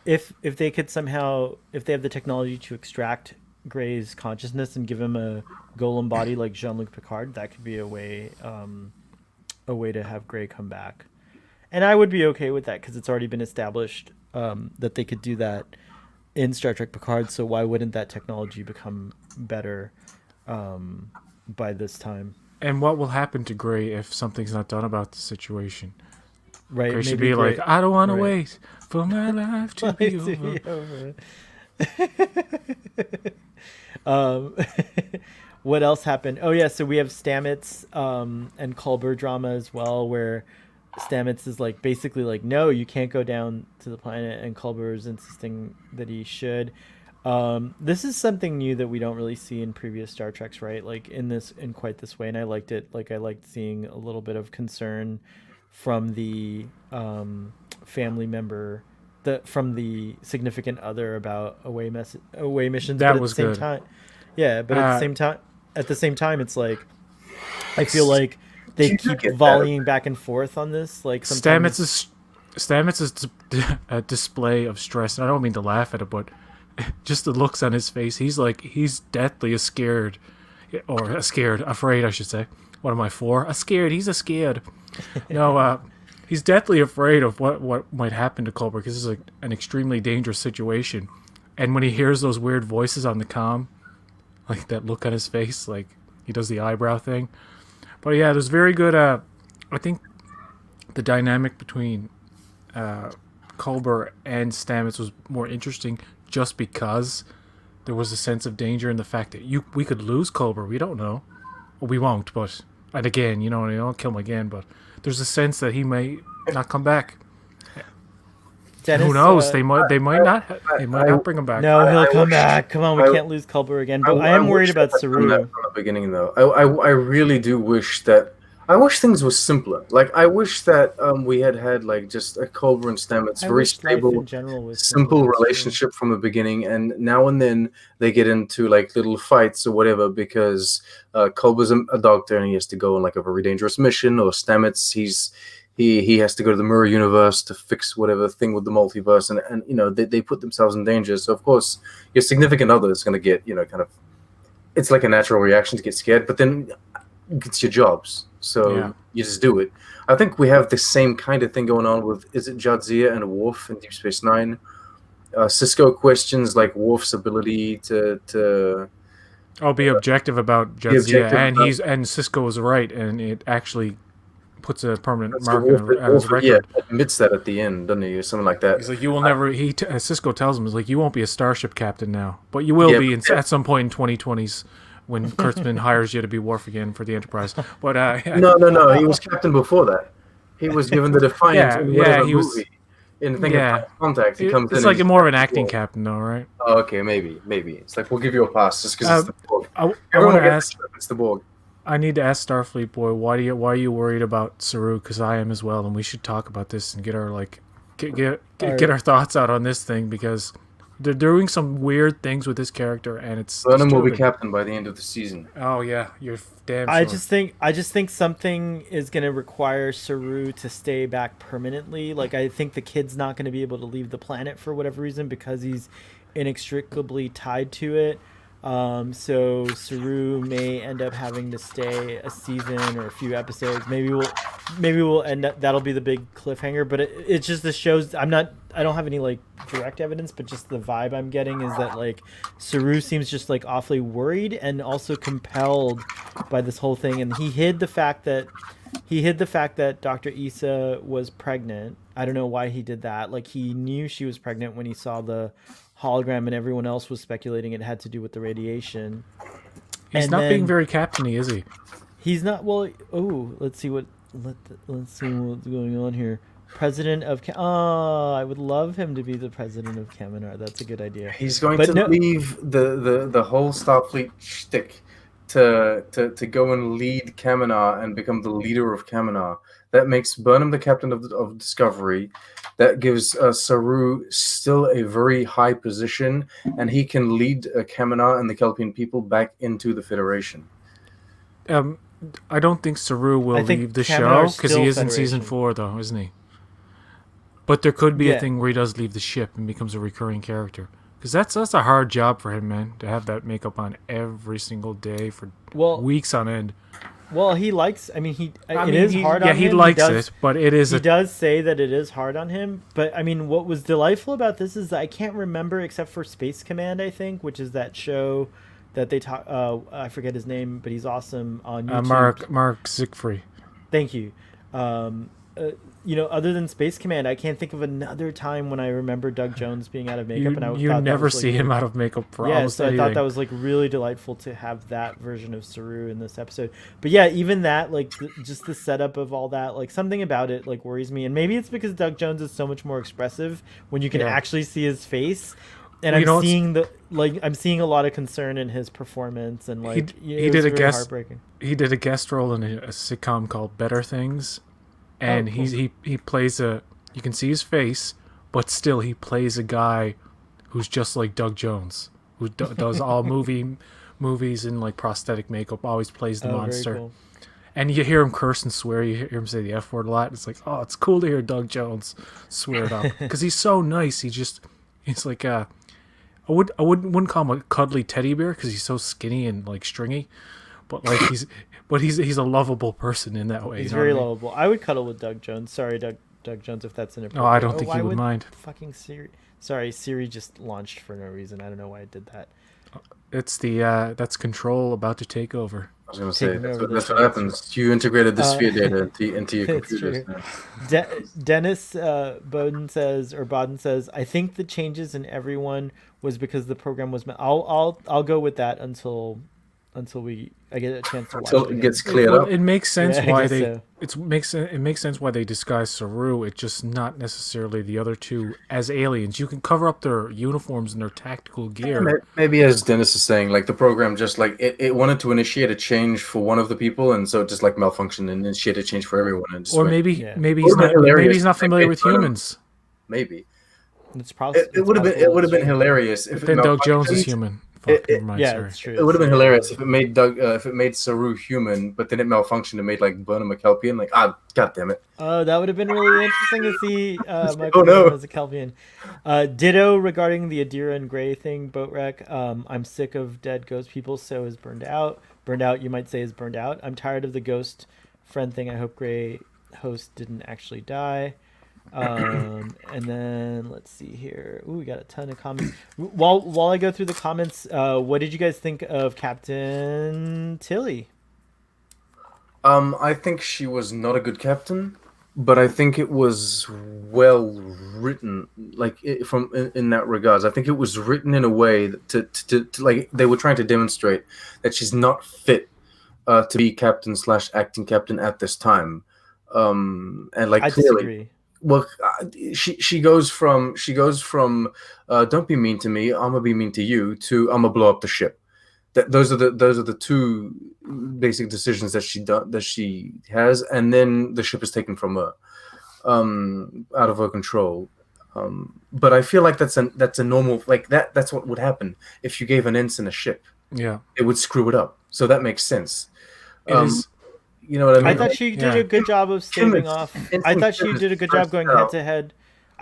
Speaker 1: If they could somehow, if they have the technology to extract Gray's consciousness and give him a golem body like Jean-Luc Picard, that could be a way to have Gray come back. And I would be okay with that because it's already been established that they could do that in Star Trek Picard, so why wouldn't that technology become better by this time?
Speaker 3: And what will happen to Gray if something's not done about the situation?
Speaker 1: Right,
Speaker 3: Gray should be like, I don't want to wait for my life to be
Speaker 1: over. What else happened? Oh yeah, so we have Stamets and Culber drama as well, where Stamets is like basically like, no, you can't go down to the planet, and Culber is insisting that he should. This is something new that we don't really see in previous Star Treks, right? Like in quite this way, and I liked it. Like I liked seeing a little bit of concern from the family member, from the significant other about away missions.
Speaker 3: That
Speaker 1: but
Speaker 3: was
Speaker 1: at the same
Speaker 3: good.
Speaker 1: Time, yeah, but at the same time, it's like I feel like they keep volleying back and forth on this. Like
Speaker 3: Stamets' a display of stress, and I don't mean to laugh at it, but just the looks on his face, he's deathly afraid, I should say. What am I for? He's a scared. No, he's deathly afraid of what might happen to Culber because it's like an extremely dangerous situation. And when he hears those weird voices on the comm, like that look on his face, like he does the eyebrow thing. But yeah, there's very good. I think the dynamic between Culber and Stamets was more interesting just because there was a sense of danger in the fact that we could lose Culber. We don't know. we won't. But and again, you don't kill him again. But there's a sense that he may not come back.
Speaker 1: Dennis,
Speaker 3: Who knows? They might not. They might not bring him back.
Speaker 1: No, he'll come back. Come on, we can't lose Culber again. But I am worried about Saru.
Speaker 2: From the beginning, though, I really do wish that. I wish things were simpler. Like I wish that we had like just a Culber and Stamets very stable, simple relationship from the beginning, and now and then they get into like little fights or whatever because Culber's a doctor and he has to go on like a very dangerous mission, or Stamets he has to go to the mirror universe to fix whatever thing with the multiverse, and they put themselves in danger. So of course your significant other is going to get kind of, it's like a natural reaction to get scared, but then it's your jobs. So you just do it. I think we have the same kind of thing going on with, is it Jadzia and Worf in Deep Space Nine? Cisco questions like Worf's ability to
Speaker 3: be objective about Jadzia, and Cisco was right, and it actually puts a permanent mark on his record.
Speaker 2: Yeah, admits that at the end, doesn't he? Or something like that.
Speaker 3: He's like, you will never. Cisco tells him, he's like, you won't be a starship captain now, but you will be at some point in 2020s. When Kurtzman hires you to be Worf again for the Enterprise, but
Speaker 2: no, he was captain before that. He was given the Defiant movie. In Contact, he comes in.
Speaker 3: It's like more of an acting captain, though, right?
Speaker 2: Oh, okay, maybe. It's like we'll give you a pass just because it's the Borg.
Speaker 3: I want to ask.
Speaker 2: It's the Borg.
Speaker 3: I need to ask Starfleet Boy, why are you worried about Saru? Because I am as well, and we should talk about this and get our get our thoughts out on this thing, because they're doing some weird things with this character, and it's
Speaker 2: Burnham will be captain by the end of the season.
Speaker 3: Oh yeah, you're damn sure.
Speaker 1: I just think something is going to require Saru to stay back permanently. Like, I think the kid's not going to be able to leave the planet for whatever reason because he's inextricably tied to it. So Saru may end up having to stay a season or a few episodes. Maybe we'll end up, that'll be the big cliffhanger. But it's just the shows. I don't have any like direct evidence, but just the vibe I'm getting is that like Saru seems just like awfully worried and also compelled by this whole thing. And he hid the fact that Dr. Issa was pregnant. I don't know why he did that. Like, he knew she was pregnant when he saw the hologram, and everyone else was speculating it had to do with the radiation.
Speaker 3: He's not being very captainy, is he?
Speaker 1: He's not. Well, let's see what's going on here. President of I would love him to be the president of Kaminar. That's a good idea.
Speaker 2: He's going to leave the whole Starfleet shtick to go and lead Kaminar and become the leader of Kaminar. That makes Burnham the captain of Discovery. That gives Saru still a very high position, and he can lead Kaminar and the Kelpian people back into the Federation.
Speaker 3: I don't think Saru will leave the show because he is in season 4, though, isn't he? But there could be a thing where he does leave the ship and becomes a recurring character. Because that's a hard job for him, man, to have that makeup on every single day for weeks on end.
Speaker 1: Well, he likes. I mean, it is hard on him.
Speaker 3: Yeah, he likes it, but it is.
Speaker 1: He does say that it is hard on him. But I mean, what was delightful about this is that I can't remember except for Space Command, I think, which is that show that they talk. I forget his name, but he's awesome on YouTube.
Speaker 3: Mark Siegfried.
Speaker 1: Thank you. Other than Space Command, I can't think of another time when I remember Doug Jones being out of makeup.
Speaker 3: You never see him out of makeup for almost anything.
Speaker 1: I thought that was like really delightful to have that version of Saru in this episode. But yeah, even that, like just the setup of all that, like something about it like worries me. And maybe it's because Doug Jones is so much more expressive when you can actually see his face. And I'm seeing a lot of concern in his performance, and like
Speaker 3: he did a guest role in a sitcom called Better Things. And he plays you can see his face, but still he plays a guy who's just like Doug Jones, who does all movies in like prosthetic makeup, always plays the monster. Cool. And you hear him curse and swear, you hear him say the F word a lot. It's like, oh, it's cool to hear Doug Jones swear it up because he's so nice. He's like I wouldn't call him a cuddly teddy bear because he's so skinny and like stringy, but like he's a lovable person in that way.
Speaker 1: He's very lovable. I would cuddle with Doug Jones. Sorry, Doug Jones, if that's inappropriate.
Speaker 3: No, I don't think he would mind.
Speaker 1: Fucking Siri. Sorry, Siri just launched for no reason. I don't know why it did that.
Speaker 3: It's that's Control about to take over.
Speaker 2: I was going to say, that's what happens. You integrated the sphere data into your computers.
Speaker 1: Dennis Bodden says, I think the changes in everyone was because the program was... I'll go with that until until I get a chance to watch
Speaker 2: Until
Speaker 1: it
Speaker 2: it
Speaker 1: again.
Speaker 2: gets cleared
Speaker 3: Well,
Speaker 2: up.
Speaker 3: it makes sense
Speaker 1: Yeah, I
Speaker 3: why
Speaker 1: guess
Speaker 3: they.
Speaker 1: so.
Speaker 3: It makes sense why they disguise Saru. It's just not necessarily the other two as aliens. You can cover up their uniforms and their tactical gear.
Speaker 2: Maybe as Dennis is saying, like the program just like it wanted to initiate a change for one of the people, and so it just like malfunctioned and initiated a change for everyone. And just
Speaker 3: Or
Speaker 2: went,
Speaker 1: Yeah,
Speaker 3: maybe he's
Speaker 2: Would've been
Speaker 3: not maybe
Speaker 2: hilarious
Speaker 3: he's not
Speaker 2: if they
Speaker 3: familiar
Speaker 2: made
Speaker 3: with
Speaker 2: Burnham-
Speaker 3: humans.
Speaker 2: maybe
Speaker 1: it's possible.
Speaker 2: it would have been hilarious if
Speaker 3: But
Speaker 2: it
Speaker 3: then Doug Jones is
Speaker 2: malfunctioned.
Speaker 3: human.
Speaker 2: It-
Speaker 3: Fuck, never mind.
Speaker 1: Yeah,
Speaker 3: Sorry.
Speaker 1: it's true.
Speaker 2: It would have been
Speaker 1: So,
Speaker 2: hilarious if it made Saru human, but then it malfunctioned and made like Burnham a Kelpian. Like, god damn it!
Speaker 1: Oh, that would have been really interesting to see Michael
Speaker 2: Oh, no.
Speaker 1: Burnham as a Kelpian. Ditto regarding the Adira and Gray thing, boat wreck. I'm sick of dead ghost people, so is burned out. Burned out, you might say, is burned out. I'm tired of the ghost friend thing. I hope Gray host didn't actually die. And then let's see here. Ooh, we got a ton of comments. While I go through the comments, what did you guys think of Captain Tilly?
Speaker 2: I think she was not a good captain, but I think it was well written, like in that regards. I think it was written in a way that to like they were trying to demonstrate that she's not fit to be captain / acting captain at this time. And like
Speaker 1: I
Speaker 2: clearly,
Speaker 1: disagree.
Speaker 2: well, she goes from don't be mean to me, I'm gonna be mean to you, to I'm gonna blow up the ship. Those are the two basic decisions that she has, and then the ship is taken from her, out of her control. But I feel like that's a normal, like that's what would happen if you gave an ensign a ship.
Speaker 3: Yeah,
Speaker 2: It would screw it up. So that makes sense.
Speaker 3: it is.
Speaker 2: You know what I mean?
Speaker 1: I thought she did a good job of staving off. I thought she did a good job going head to head.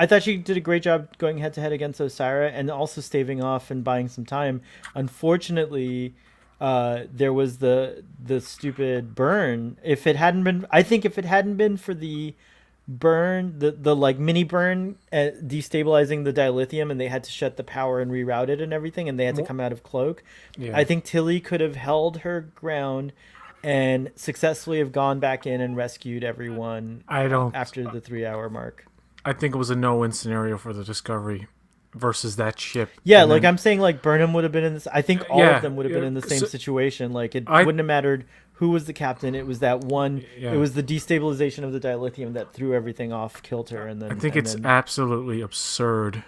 Speaker 1: I thought she did a great job going head to head against Osira and also staving off and buying some time. Unfortunately, there was the stupid burn. If it hadn't been for the burn, the like mini burn, destabilizing the dilithium, and they had to shut the power and reroute it and everything, and they had to come out of cloak.
Speaker 3: Yeah.
Speaker 1: I think Tilly could have held her ground and successfully have gone back in and rescued everyone after the 3-hour mark.
Speaker 3: I think it was a no-win scenario for the Discovery versus that ship.
Speaker 1: Yeah,
Speaker 3: And
Speaker 1: like
Speaker 3: then-
Speaker 1: I'm saying, like Burnham would have been in this. I think all
Speaker 3: Yeah,
Speaker 1: of them would have been in the same
Speaker 3: so-
Speaker 1: situation. Like it
Speaker 3: I-
Speaker 1: wouldn't have mattered who was the captain. It was that one.
Speaker 3: Yeah.
Speaker 1: It was the destabilization of the dilithium that threw everything off kilter, and then
Speaker 3: I think
Speaker 1: and
Speaker 3: it's
Speaker 1: then-
Speaker 3: absolutely absurd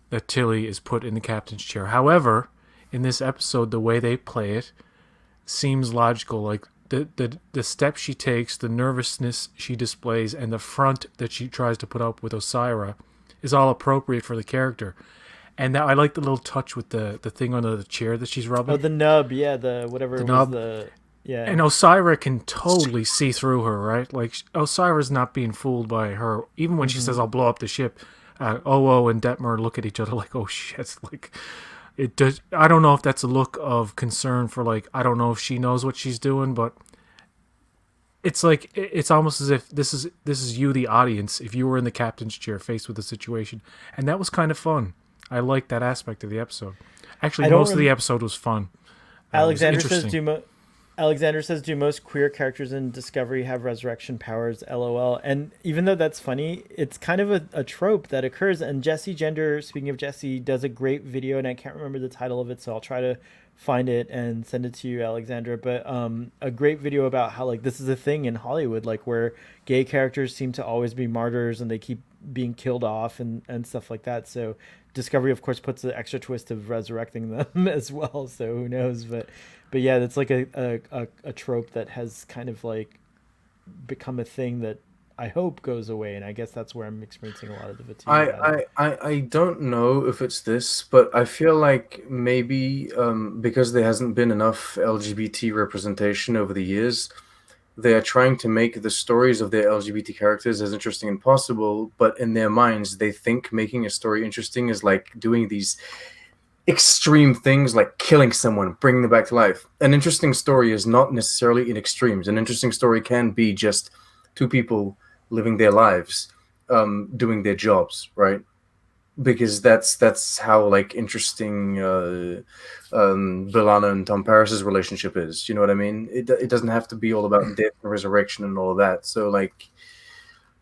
Speaker 3: that Tilly is put in the captain's chair. However, in this episode, the way they play it seems logical. Like the steps she takes, the nervousness she displays, and the front that she tries to put up with Osira is all appropriate for the character. And I like the little touch with the thing under the chair that she's rubbing.
Speaker 1: Oh, the nub, yeah, the whatever
Speaker 3: The
Speaker 1: it
Speaker 3: nub.
Speaker 1: was, yeah.
Speaker 3: And Osira can totally see through her, right? Like Osira's not being fooled by her. Even when she says, "I'll blow up the ship," Owo and Detmer look at each other like, "Oh shit!" Like it does. I don't know if that's a look of concern for like I don't know if she knows what she's doing, but it's like it's almost as if this is you, the audience, if you were in the captain's chair faced with the situation, and that was kind of fun. I liked that aspect of the episode. Actually, most of the episode was fun.
Speaker 1: Alexander
Speaker 3: It was
Speaker 1: says,
Speaker 3: interesting.
Speaker 1: Alexander says, do most queer characters in Discovery have resurrection powers? LOL. And even though that's funny, it's kind of a trope that occurs. And Jesse Gender, speaking of Jesse, does a great video, and I can't remember the title of it, so I'll try to find it and send it to you, Alexander. But a great video about how like this is a thing in Hollywood, like where gay characters seem to always be martyrs and they keep being killed off and stuff like that. So Discovery, of course, puts the extra twist of resurrecting them as well. So who knows? But yeah, that's like a trope that has kind of like become a thing that I hope goes away, and I guess that's where I'm experiencing a lot of the fatigue.
Speaker 2: I don't know if it's this, but I feel like maybe because there hasn't been enough LGBT representation over the years, they are trying to make the stories of their LGBT characters as interesting as possible, but in their minds, they think making a story interesting is like doing these extreme things like killing someone, bringing them back to life. An interesting story is not necessarily in extremes. An interesting story can be just two people living their lives, doing their jobs, right? Because that's how like interesting B'Elanna and Tom Paris's relationship is. You know what I mean? It doesn't have to be all about death and resurrection and all of that. So like,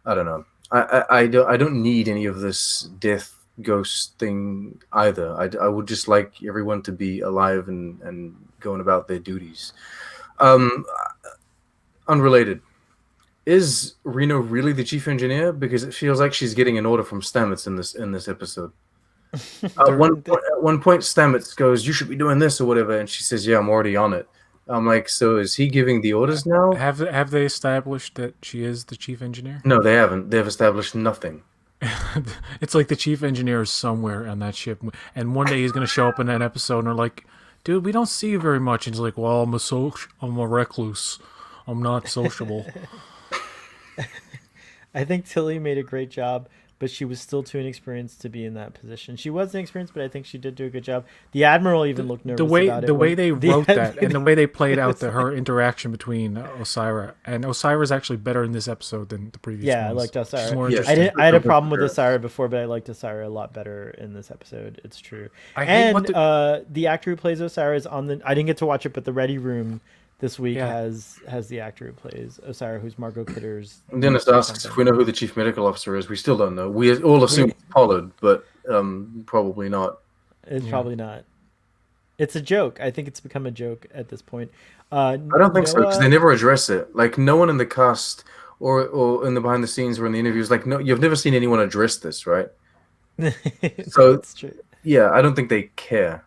Speaker 2: I don't know. I don't need any of this death ghost thing either. I would just like everyone to be alive and going about their duties. Um, Unrelated. Is Reno really the chief engineer? Because it feels like she's getting an order from Stamets in this episode. At one point, Stamets goes, "You should be doing this or whatever," and she says, "Yeah, I'm already on it." I'm like, so is he giving the orders now?
Speaker 3: Have they established that she is the chief engineer?
Speaker 2: No, they haven't. They've established nothing.
Speaker 3: It's like the chief engineer is somewhere on that ship, and one day he's going to show up in that episode, and they're like, "Dude, we don't see you very much." And he's like, "Well, I'm a recluse. I'm not sociable."
Speaker 1: I think Tilly made a great job, but she was still too inexperienced to be in that position. She was inexperienced, but I think she did do a good job. The Admiral even looked nervous about it.
Speaker 3: The way they wrote that and the way they played out her interaction between Osira, and Osira's actually better in this episode than the previous
Speaker 1: Yeah,
Speaker 3: ones.
Speaker 1: I liked Osira.
Speaker 3: She's more
Speaker 2: Yeah,
Speaker 3: interesting.
Speaker 1: I had a problem with Osira before, but I liked Osira a lot better in this episode. It's true. The actor who plays Osira is on the. I didn't get to watch it, but the Ready Room this week has the actor who plays Osira, who's Margot Kidder's.
Speaker 2: Dennis asks if we know who the chief medical officer is. We still don't know. We all assume it's Pollard, but probably not.
Speaker 1: It's probably not. It's a joke. I think it's become a joke at this point.
Speaker 2: I don't think so, because they never address it. Like, no one in the cast or in the behind the scenes or in the interviews, like, no, you've never seen anyone address this, right? So
Speaker 1: that's true.
Speaker 2: Yeah, I don't think they care.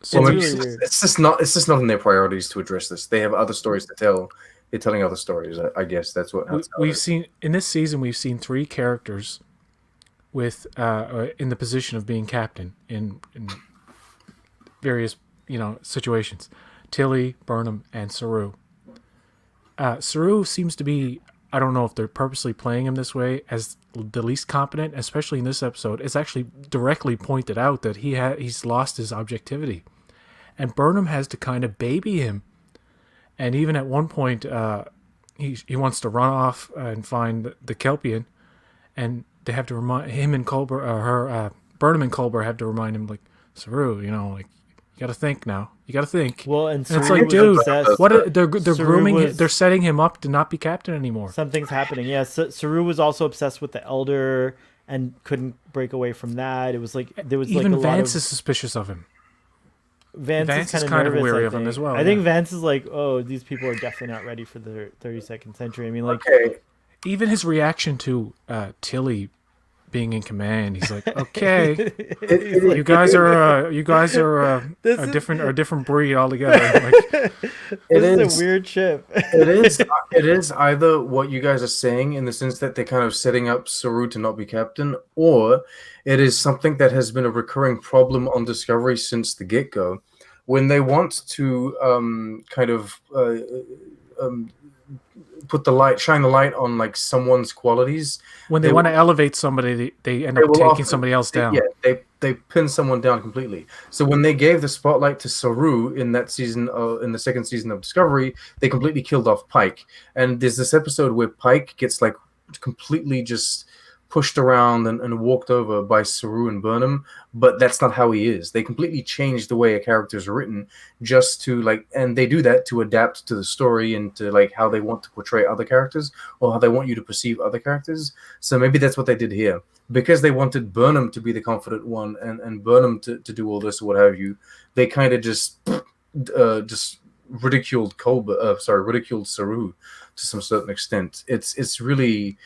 Speaker 1: So it's really weird.
Speaker 2: It's just not in their priorities to address this. They have other stories to tell. They're telling other stories. I guess that's what
Speaker 3: we've seen in this season. We've seen 3 characters with in the position of being captain in various situations. Tilly, Burnham, and Saru. Saru seems to be, I don't know if they're purposely playing him this way, as the least competent, especially in this episode. It's actually directly pointed out that he's lost his objectivity. And Burnham has to kind of baby him. And even at one point, he wants to run off and find the Kelpian, and they have to remind him and Culber, Burnham and Culber have to remind him, like, Saru, like, you got to think now. You got to think.
Speaker 1: Well, and
Speaker 3: it's like, dude, they're grooming him. They're setting him up to not be captain anymore.
Speaker 1: Something's happening. Yeah, Saru was also obsessed with the Elder and couldn't break away from that. It was like there was
Speaker 3: even
Speaker 1: like a
Speaker 3: Vance
Speaker 1: lot
Speaker 3: is suspicious of him.
Speaker 1: Vance is kind of wary of him as well. I think Vance is like, oh, these people are definitely not ready for the 32nd century. I mean, like,
Speaker 3: even his reaction to Tilly being in command, he's like, okay, you guys are a different breed altogether. Like,
Speaker 1: this is a weird ship.
Speaker 2: It is either what you guys are saying in the sense that they're kind of setting up Saru to not be captain, or it is something that has been a recurring problem on Discovery since the get-go, when they want to shine the light on like someone's qualities.
Speaker 3: When they want to elevate somebody, they end up taking somebody else down.
Speaker 2: Yeah, they pin someone down completely. So when they gave the spotlight to Saru in that season, in the second season of Discovery, they completely killed off Pike. And there's this episode where Pike gets like completely just pushed around and walked over by Saru and Burnham, but that's not how he is. They completely changed the way a character is written just to and they do that to adapt to the story and to like how they want to portray other characters or how they want you to perceive other characters. So maybe that's what they did here, because they wanted Burnham to be the confident one and Burnham to do all this or what have you. They kind of just ridiculed ridiculed Saru to some certain extent. It's really.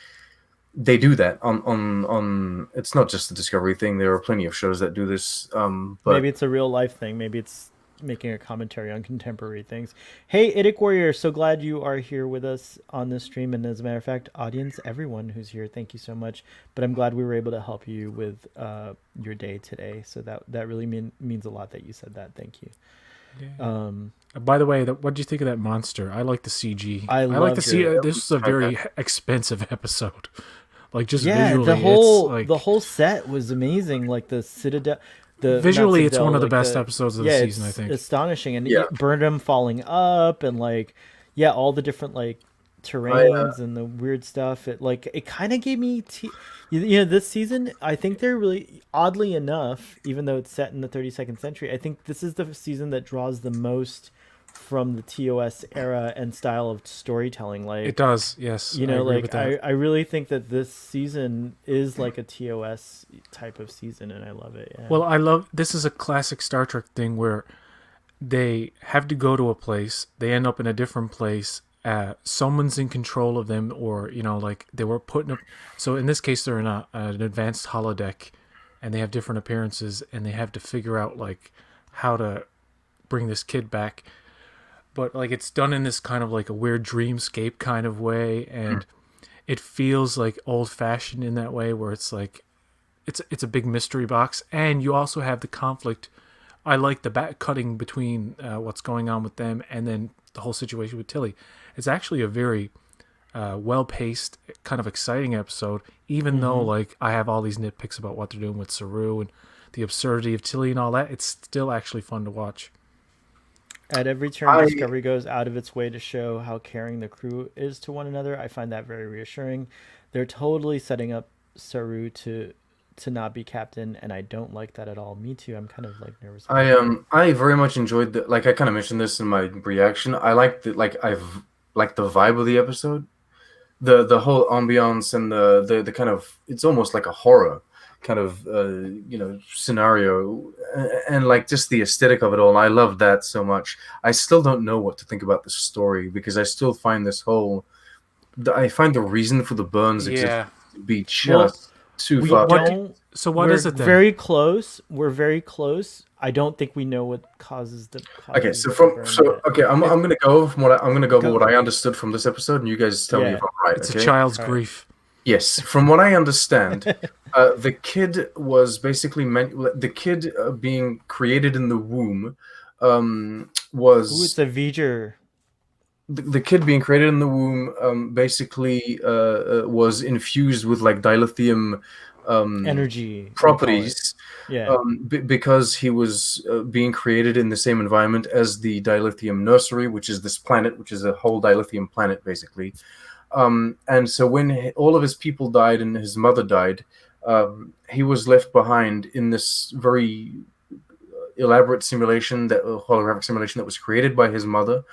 Speaker 2: They do that on it's not just the Discovery thing. There are plenty of shows that do this. But
Speaker 1: maybe it's a real life thing. Maybe it's making a commentary on contemporary things. Hey, Idic Warrior, so glad you are here with us on this stream. And as a matter of fact, audience, everyone who's here, thank you so much. But I'm glad we were able to help you with your day today. So that really means a lot that you said that. Thank you.
Speaker 3: Yeah. By the way, what do you think of that monster? I like the CG. I like to see. This is a very expensive episode. Like just visually,
Speaker 1: the whole set was amazing. Like the Citadel,
Speaker 3: visually, it's one of the best episodes of the season. I think
Speaker 1: astonishing, and Burnham falling up, and all the different terrains and the weird stuff. It kind of gave me this season. I think they're really, oddly enough, even though it's set in the 32nd century, I think this is the season that draws the most from the TOS era and style of storytelling. Like
Speaker 3: It does, yes.
Speaker 1: you
Speaker 3: I
Speaker 1: know,
Speaker 3: agree
Speaker 1: like
Speaker 3: with that.
Speaker 1: I really think that this season is like a TOS type of season, and I love it. Yeah.
Speaker 3: Well, I love this is a classic Star Trek thing where they have to go to a place, they end up in a different place. Someone's in control of them, or like they were put in a. So in this case, they're in an advanced holodeck, and they have different appearances, and they have to figure out like how to bring this kid back. But like it's done in this kind of like a weird dreamscape kind of way, and it feels like old fashioned in that way, where it's like it's a big mystery box, and you also have the conflict. I like the back cutting between what's going on with them and then the whole situation with Tilly. It's actually a very well-paced, kind of exciting episode, even though like I have all these nitpicks about what they're doing with Saru and the absurdity of Tilly and all that. It's still actually fun to watch.
Speaker 1: At every turn, Discovery goes out of its way to show how caring the crew is to one another. I find that very reassuring. They're totally setting up Saru to not be captain, and I don't like that at all. Me too. I'm kind of like nervous.
Speaker 2: I very much enjoyed the, like I kind of mentioned this in my reaction. I like the I've liked the vibe of the episode, the whole ambiance and the kind of, it's almost like a horror kind of scenario, and like just the aesthetic of it all. I love that so much. I still don't know what to think about the story, because I still find I find the reason for the burns existence to be just too far.
Speaker 3: So what is it then?
Speaker 1: Very close. We're very close. I don't think we know what causes the.
Speaker 2: Okay, I'm gonna go from what I understood from this episode, and you guys tell me if I'm right.
Speaker 3: It's a child's grief.
Speaker 2: Yes, from what I understand, the kid was basically the kid being created in the womb was.
Speaker 1: Ooh, it's a V'ger.
Speaker 2: The kid being created in the womb basically was infused with like dilithium
Speaker 1: energy
Speaker 2: properties,
Speaker 1: yeah,
Speaker 2: because he was being created in the same environment as the dilithium nursery, which is this planet, which is a whole dilithium planet basically. And so when all of his people died and his mother died, he was left behind in this very elaborate simulation, that holographic simulation that was created by his mother.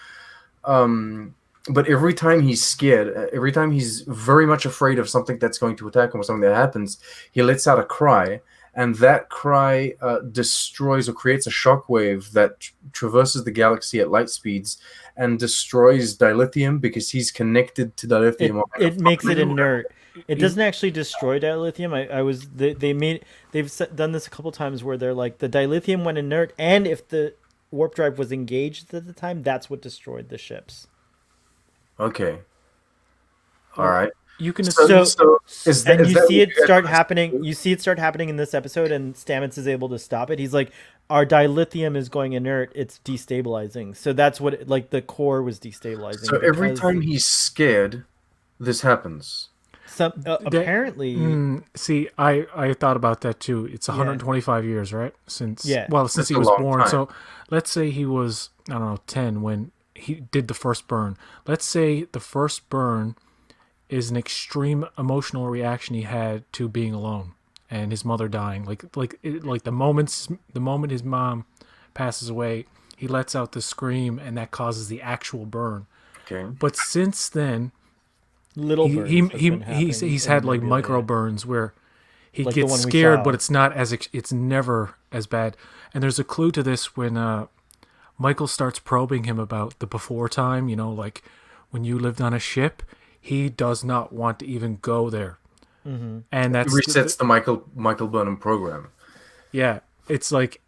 Speaker 2: But every time he's scared, every time he's very much afraid of something that's going to attack him or something that happens, he lets out a cry, and that cry destroys or creates a shockwave that traverses the galaxy at light speeds and destroys dilithium, because he's connected to dilithium.
Speaker 1: It makes it inert. It doesn't actually destroy dilithium. They've done this a couple times where they're like, the dilithium went inert, and if the warp drive was engaged at the time, that's what destroyed the ships.
Speaker 2: Okay. All right.
Speaker 3: You can
Speaker 1: You see it start happening in this episode, and Stamets is able to stop it. He's like, our dilithium is going inert, it's destabilizing. So that's what the core was destabilizing.
Speaker 2: So every time he's scared, this happens.
Speaker 1: Apparently.
Speaker 3: See, I thought about that too. It's 125 years, right? Since he was born.
Speaker 2: Time.
Speaker 3: So let's say he was, I don't know, 10 when he did the first burn. Let's say the first burn is an extreme emotional reaction he had to being alone and his mother dying. The moment his mom passes away, he lets out the scream, and that causes the actual burn.
Speaker 2: Okay.
Speaker 3: But since then,
Speaker 1: little burns
Speaker 3: he's had like micro burns where he gets scared, but it's never as bad. And there's a clue to this when Michael starts probing him about the before time, like when you lived on a ship. He does not want to even go there.
Speaker 1: Mm-hmm.
Speaker 3: And that
Speaker 2: resets the Michael Burnham program.
Speaker 3: Yeah, it's like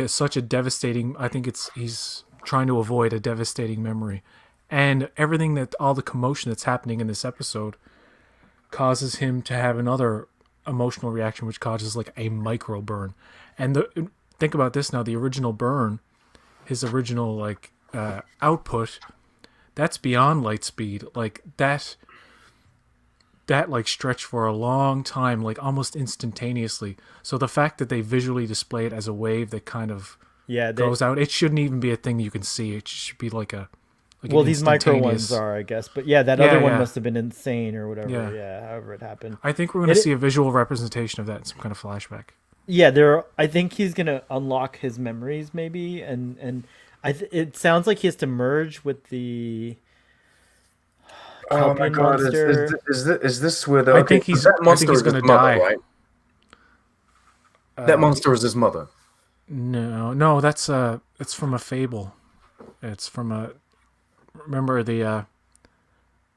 Speaker 3: such a devastating. I think he's trying to avoid a devastating memory, and everything all the commotion that's happening in this episode causes him to have another emotional reaction, which causes like a micro burn. And think about this now: the original burn, his original output. That's beyond light speed. Like that stretched for a long time, like almost instantaneously. So the fact that they visually display it as a wave that kind of goes out, it shouldn't even be a thing you can see. It should be
Speaker 1: these micro ones are, I guess. But that other one must have been insane or whatever. Yeah, however it happened.
Speaker 3: I think we're going to see a visual representation of that in some kind of flashback.
Speaker 1: Yeah, I think he's going to unlock his memories maybe, and It sounds like he has to merge with the
Speaker 2: Oh my
Speaker 1: Kelpian
Speaker 2: god,
Speaker 1: monster.
Speaker 2: is this where the
Speaker 3: I
Speaker 2: okay?
Speaker 3: think
Speaker 2: So
Speaker 3: he's
Speaker 2: that
Speaker 3: I think
Speaker 2: monster
Speaker 3: he's
Speaker 2: is his
Speaker 3: gonna
Speaker 2: mother,
Speaker 3: die.
Speaker 2: right? That monster is his mother.
Speaker 3: No, that's it's from a fable. It's from a remember the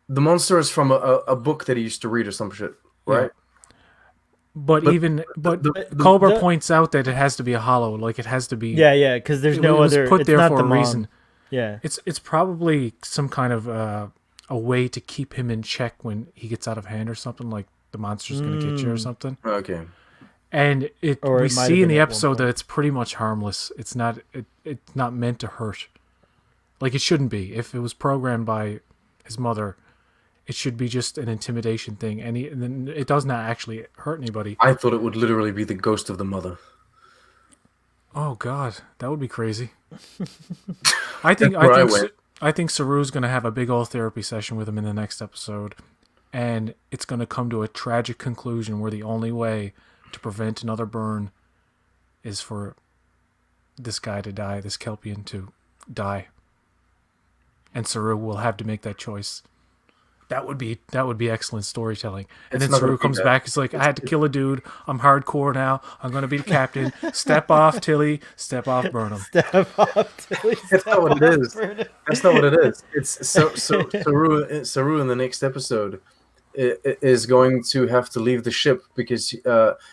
Speaker 2: The monster is from a book that he used to read or some shit,
Speaker 3: yeah.
Speaker 2: right?
Speaker 3: But
Speaker 2: But
Speaker 3: even but
Speaker 2: the
Speaker 3: Culber
Speaker 1: The
Speaker 3: points out that it has to be a hollow, like it has to be.
Speaker 1: yeah, because there's
Speaker 3: It
Speaker 1: no
Speaker 3: was
Speaker 1: other.
Speaker 3: put
Speaker 1: It's
Speaker 3: there
Speaker 1: not
Speaker 3: for
Speaker 1: the
Speaker 3: a reason.
Speaker 1: mom. Yeah.
Speaker 3: It's probably some kind of a way to keep him in check when he gets out of hand or something. Like the monster's gonna get you or something.
Speaker 2: okay.
Speaker 3: And
Speaker 1: Or
Speaker 3: we
Speaker 1: it might have
Speaker 3: see in
Speaker 1: been
Speaker 3: the
Speaker 1: at one
Speaker 3: episode that
Speaker 1: point.
Speaker 3: it's pretty much harmless. It's not meant to hurt. Like it shouldn't be. If it was programmed by his mother, it should be just an intimidation thing, and then it does not actually hurt anybody.
Speaker 2: I thought it would literally be the ghost of the mother.
Speaker 3: Oh God, that would be crazy. I think
Speaker 2: That's where I went.
Speaker 3: I think Saru's gonna have a big old therapy session with him in the next episode, and it's gonna come to a tragic conclusion where the only way to prevent another burn is for this guy to die, this Kelpian to die, and Saru will have to make that choice. That would be excellent storytelling. And
Speaker 2: It's
Speaker 3: then
Speaker 2: not gonna
Speaker 3: Saru
Speaker 2: be
Speaker 3: comes
Speaker 2: that.
Speaker 3: back. It's like, I had to kill a dude. I'm hardcore now. I'm gonna be the captain. Step off, Tilly. Step off, Burnham.
Speaker 1: Step off till he
Speaker 2: That's not what it is.
Speaker 1: Burnham.
Speaker 2: That's not what it is. It's so Saru in the next episode is going to have to leave the ship because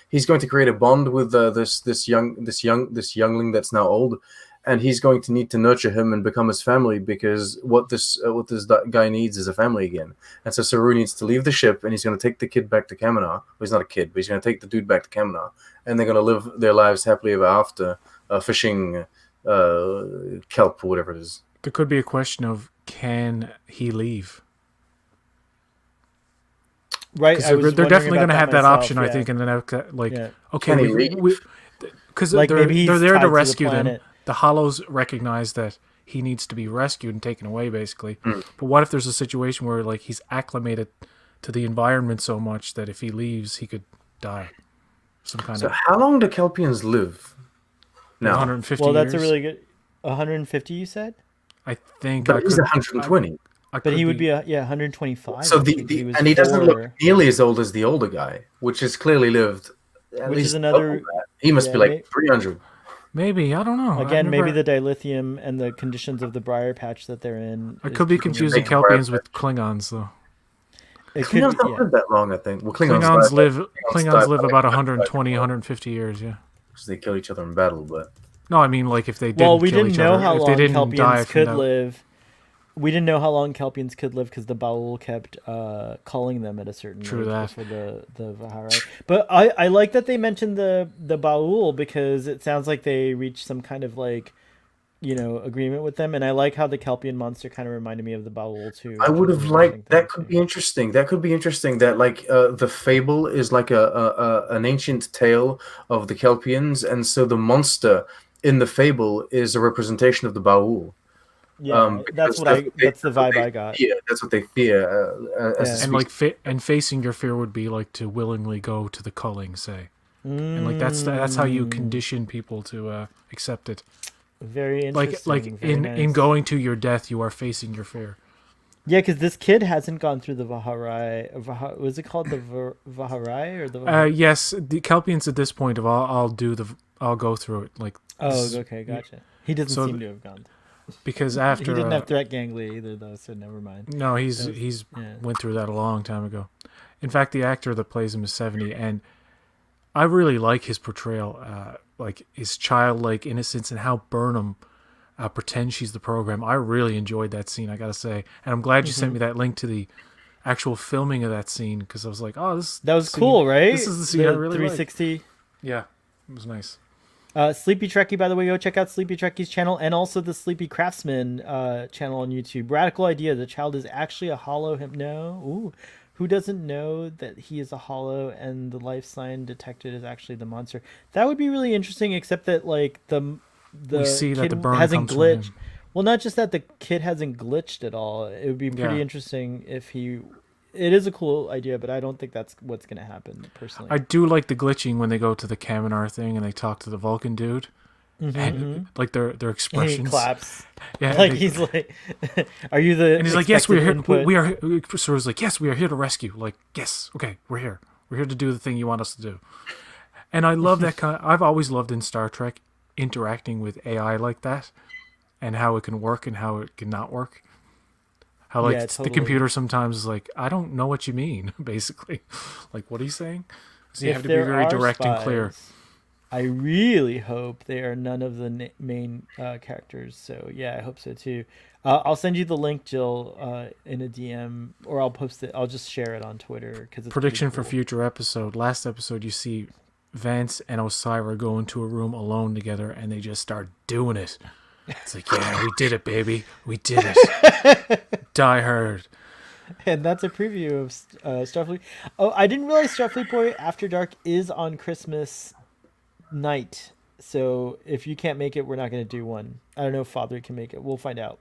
Speaker 2: he's going to create a bond with this youngling that's now old, and he's going to need to nurture him and become his family because what this guy needs is a family again. And so Saru needs to leave the ship, and he's going to take the kid back to Kaminar. Well, he's not a kid, but he's going to take the dude back to Kaminar, and they're going to live their lives happily ever after, fishing kelp or whatever it is.
Speaker 3: There could be a question of, can he leave?
Speaker 1: Right.
Speaker 3: Because
Speaker 1: I was
Speaker 3: they're
Speaker 1: wondering
Speaker 3: definitely
Speaker 1: about
Speaker 3: going to have that
Speaker 1: myself,
Speaker 3: option,
Speaker 1: yeah.
Speaker 3: I think. And then like,
Speaker 1: Yeah.
Speaker 3: okay,
Speaker 2: Can he leave?
Speaker 3: because
Speaker 1: Like,
Speaker 3: they're
Speaker 1: maybe he's
Speaker 3: there
Speaker 1: tied to
Speaker 3: to
Speaker 1: the
Speaker 3: rescue them.
Speaker 1: planet.
Speaker 3: The Hollows recognize that he needs to be rescued and taken away, basically. But what if there's a situation where like he's acclimated to the environment so much that if he leaves, he could die? Some kind
Speaker 2: So
Speaker 3: of
Speaker 2: how long do Kelpians live? Now,
Speaker 3: 150
Speaker 1: Well, that's
Speaker 3: years.
Speaker 1: a really good. 150, you said?
Speaker 3: I think.
Speaker 2: but
Speaker 3: I
Speaker 2: he's
Speaker 3: could-
Speaker 2: 120.
Speaker 1: But he would be 125.
Speaker 2: So
Speaker 1: I think. He was
Speaker 2: and he doesn't look
Speaker 1: 4,
Speaker 2: nearly as old as the older guy, which has clearly lived. At
Speaker 1: which
Speaker 2: least
Speaker 1: is another.
Speaker 2: double that. He must
Speaker 1: yeah,
Speaker 2: be like
Speaker 1: may-
Speaker 2: 300.
Speaker 3: Maybe, I don't know.
Speaker 1: Again,
Speaker 3: I've
Speaker 1: maybe
Speaker 3: never-
Speaker 1: the dilithium and the conditions of the briar patch that they're in.
Speaker 3: I
Speaker 1: is
Speaker 3: could be
Speaker 1: keeping them-
Speaker 3: confusing
Speaker 2: Make a
Speaker 3: Kelpians
Speaker 2: bribe.
Speaker 3: with Klingons, though.
Speaker 1: It could
Speaker 2: Klingons
Speaker 1: be,
Speaker 2: don't
Speaker 1: yeah.
Speaker 2: live that long, I think. Well,
Speaker 3: Klingons
Speaker 2: die-
Speaker 3: live
Speaker 2: die
Speaker 3: about
Speaker 2: by
Speaker 3: 120, 150 years, yeah.
Speaker 2: because they kill each other in battle. But
Speaker 3: No, I mean like if they didn't
Speaker 1: Well, we
Speaker 3: kill
Speaker 1: didn't
Speaker 3: each
Speaker 1: know
Speaker 3: other,
Speaker 1: how
Speaker 3: if
Speaker 1: long
Speaker 3: they didn't die
Speaker 1: Kelpians
Speaker 3: from
Speaker 1: could
Speaker 3: that.
Speaker 1: live. We didn't know how long Kelpians could live because the Baul kept calling them at a certain
Speaker 3: True
Speaker 1: age
Speaker 3: that.
Speaker 1: before the Vaharai. But I like that they mentioned the Baul because it sounds like they reached some kind of like, agreement with them, and I like how the Kelpian monster kind of reminded me of the Baul too.
Speaker 2: I would have
Speaker 1: which is
Speaker 2: liked
Speaker 1: interesting
Speaker 2: that.
Speaker 1: thing,
Speaker 2: Could
Speaker 1: too.
Speaker 2: be interesting. That could be interesting. That like the fable is like an ancient tale of the Kelpians, and so the monster in the fable is a representation of the Baul.
Speaker 1: Yeah, that's
Speaker 2: because
Speaker 1: that's the
Speaker 2: that's what
Speaker 1: vibe
Speaker 2: they
Speaker 1: I got.
Speaker 2: fear. That's what they fear. As
Speaker 1: Yeah.
Speaker 2: a
Speaker 3: And like
Speaker 2: species.
Speaker 3: and facing your fear would be like to willingly go to the culling, say. And like that's how you condition people to accept it.
Speaker 1: Very
Speaker 3: Like
Speaker 1: interesting. very
Speaker 3: in
Speaker 1: nice.
Speaker 3: going to your death, you are facing your fear.
Speaker 1: Yeah, because this kid hasn't gone through the Vaharai. Was it called the Vaharai or the?
Speaker 3: Yes, the Kelpians at this point of I'll go through it like
Speaker 1: Oh, okay, gotcha. He doesn't
Speaker 3: so
Speaker 1: seem to have gone.
Speaker 3: because
Speaker 1: He
Speaker 3: after
Speaker 1: didn't have threat ganglia either, though, so never mind.
Speaker 3: no, he's
Speaker 1: yeah.
Speaker 3: went through that a long time ago. In fact, the actor that plays him is 70, and I really like his portrayal, like his childlike innocence and how Burnham pretends she's the program. I really enjoyed that scene, I gotta say, and I'm glad you sent me that link to the actual filming of that scene because I was like, oh,
Speaker 1: That was
Speaker 3: scene-
Speaker 1: cool, right?
Speaker 3: This is the scene I really like.
Speaker 1: 360.
Speaker 3: Yeah, it was nice.
Speaker 1: Sleepy Trekkie, by the way, go check out Sleepy Trekkie's channel and also the Sleepy Craftsman channel on YouTube. Radical idea: the child is actually a hollow. No, ooh, who doesn't know that he is a hollow and the life sign detected is actually the monster? That would be really interesting. Except that like the
Speaker 3: We see that
Speaker 1: kid
Speaker 3: the burn
Speaker 1: hasn't
Speaker 3: comes from
Speaker 1: glitched.
Speaker 3: him.
Speaker 1: Well, not just that the kid hasn't glitched at all. It would be pretty
Speaker 3: Yeah.
Speaker 1: interesting if he. It is a cool idea, but I don't think that's what's going to happen personally.
Speaker 3: I do like the glitching when they go to the Kaminar thing and they talk to the Vulcan dude, and like their
Speaker 1: And he
Speaker 3: expressions.
Speaker 1: claps.
Speaker 3: Yeah,
Speaker 1: Like he's like, "Are you the?"
Speaker 3: and he's like, "Yes, we're here.
Speaker 1: input?"
Speaker 3: We are." So he's like, "Yes, we are here to rescue." Like, yes, okay, we're here. We're here to do the thing you want us to do. And I love that kind. I've always loved in Star Trek interacting with AI like that, and how it can work and how it can not work. How like
Speaker 1: Yeah,
Speaker 3: the
Speaker 1: totally.
Speaker 3: computer sometimes is like, I don't know what you mean, basically. Like, what are you saying? So you
Speaker 1: If
Speaker 3: have to be
Speaker 1: there
Speaker 3: very
Speaker 1: are
Speaker 3: direct and clear.
Speaker 1: spies, I really hope they are none of the main characters. So yeah, I hope so too. I'll send you the link, Jill, in a DM, or I'll post it. I'll just share it on Twitter because it's pretty
Speaker 3: Prediction for
Speaker 1: cool.
Speaker 3: future episode. Last episode, you see Vance and Osira go into a room alone together, and they just start doing it. It's like, yeah, we did it, baby. We did it. Die Hard.
Speaker 1: And that's a preview of Starfleet. Oh, I didn't realize Starfleet Boy After Dark is on Christmas night. So if you can't make it, we're not going to do one. I don't know if Father can make it. We'll find out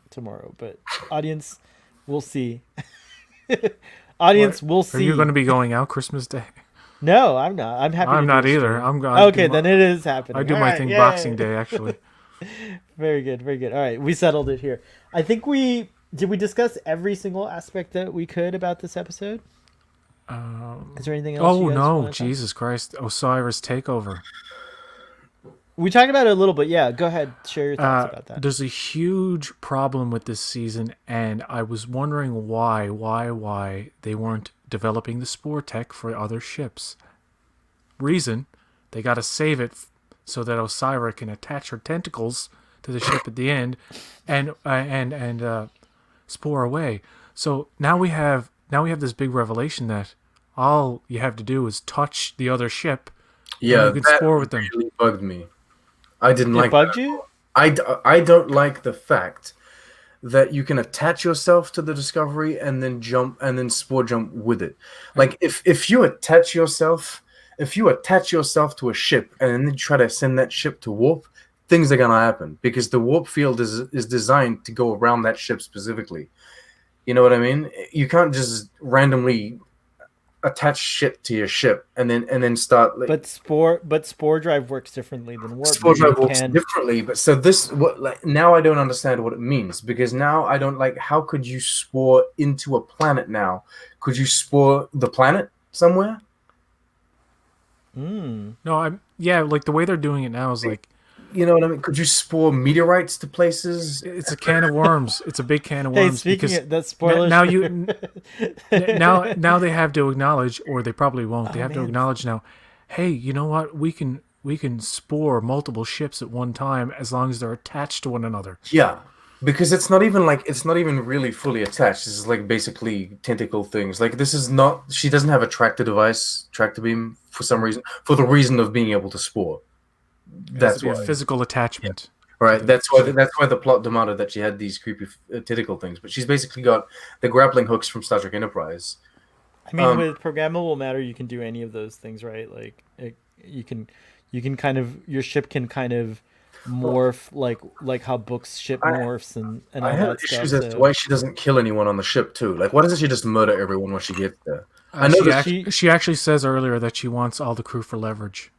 Speaker 1: tomorrow. But audience, we'll see. Audience, we'll
Speaker 3: Are
Speaker 1: see.
Speaker 3: you going to be going out Christmas Day?
Speaker 1: No, I'm not. I'm happy.
Speaker 3: I'm
Speaker 1: to
Speaker 3: not
Speaker 1: do a
Speaker 3: either.
Speaker 1: stream.
Speaker 3: I'm going.
Speaker 1: Okay, then it is happening.
Speaker 3: I do
Speaker 1: All
Speaker 3: my
Speaker 1: right,
Speaker 3: thing
Speaker 1: yay.
Speaker 3: Boxing Day, actually.
Speaker 1: Very good, very good. All right, we settled it here. I think did we discuss every single aspect that we could about this episode? Is there anything else?
Speaker 3: Oh
Speaker 1: you guys
Speaker 3: no,
Speaker 1: wanna talk-
Speaker 3: Jesus Christ! Osiris takeover.
Speaker 1: We talked about it a little bit. Yeah, go ahead. Share your thoughts about that.
Speaker 3: There's a huge problem with this season, and I was wondering why they weren't developing the spore tech for other ships. Reason, they got to save it so that Osira can attach her tentacles to the ship at the end, and spore away. So now we have this big revelation that all you have to do is touch the other ship,
Speaker 2: Yeah,
Speaker 3: and you can
Speaker 2: that
Speaker 3: spore with them.
Speaker 2: really bugged me. I didn't
Speaker 1: It
Speaker 2: like
Speaker 1: bugged
Speaker 2: that.
Speaker 1: you?
Speaker 2: I don't like the fact that you can attach yourself to the Discovery and then spore jump with it. Like if you attach yourself to a ship and then you try to send that ship to warp, things are gonna happen because the warp field is designed to go around that ship specifically. You know what I mean? You can't just randomly attach shit to your ship and then start. Like,
Speaker 1: But spore drive works differently than warp.
Speaker 2: spore drive
Speaker 1: You
Speaker 2: works
Speaker 1: can-
Speaker 2: differently, but so this now I don't understand what it means because now I don't like how could you spore into a planet now? Could you spore the planet somewhere?
Speaker 3: No, like the way they're doing it now is like
Speaker 2: You know what I mean? Could you spore meteorites to places?
Speaker 3: it's a can of worms. It's a big can of
Speaker 1: Hey,
Speaker 3: worms
Speaker 1: speaking
Speaker 3: because
Speaker 1: of that, spoilers.
Speaker 3: now now they have to acknowledge, or they probably won't. They have to
Speaker 1: man.
Speaker 3: acknowledge now. Hey, you know what? We can spore multiple ships at one time as long as they're attached to one another.
Speaker 2: Yeah, because it's not even really fully attached. This is like basically tentacle things. Like this is not. She doesn't have a tractor beam for some reason. For the reason of being able to spore.
Speaker 3: It has
Speaker 2: That's
Speaker 3: to be
Speaker 2: why.
Speaker 3: a physical attachment.
Speaker 2: Right. That's why the plot demanded that she had these creepy tentacle things. But she's basically got the grappling hooks from Star Trek Enterprise.
Speaker 1: I mean, with programmable matter, you can do any of those things, right? Like you can kind of your ship can kind of morph like how books ship morphs and all
Speaker 2: I have
Speaker 1: that stuff.
Speaker 2: issues as to why she doesn't kill anyone on the ship too. Like, why doesn't she just murder everyone when she gets there? I know that
Speaker 3: She actually says earlier that she wants all the crew for leverage.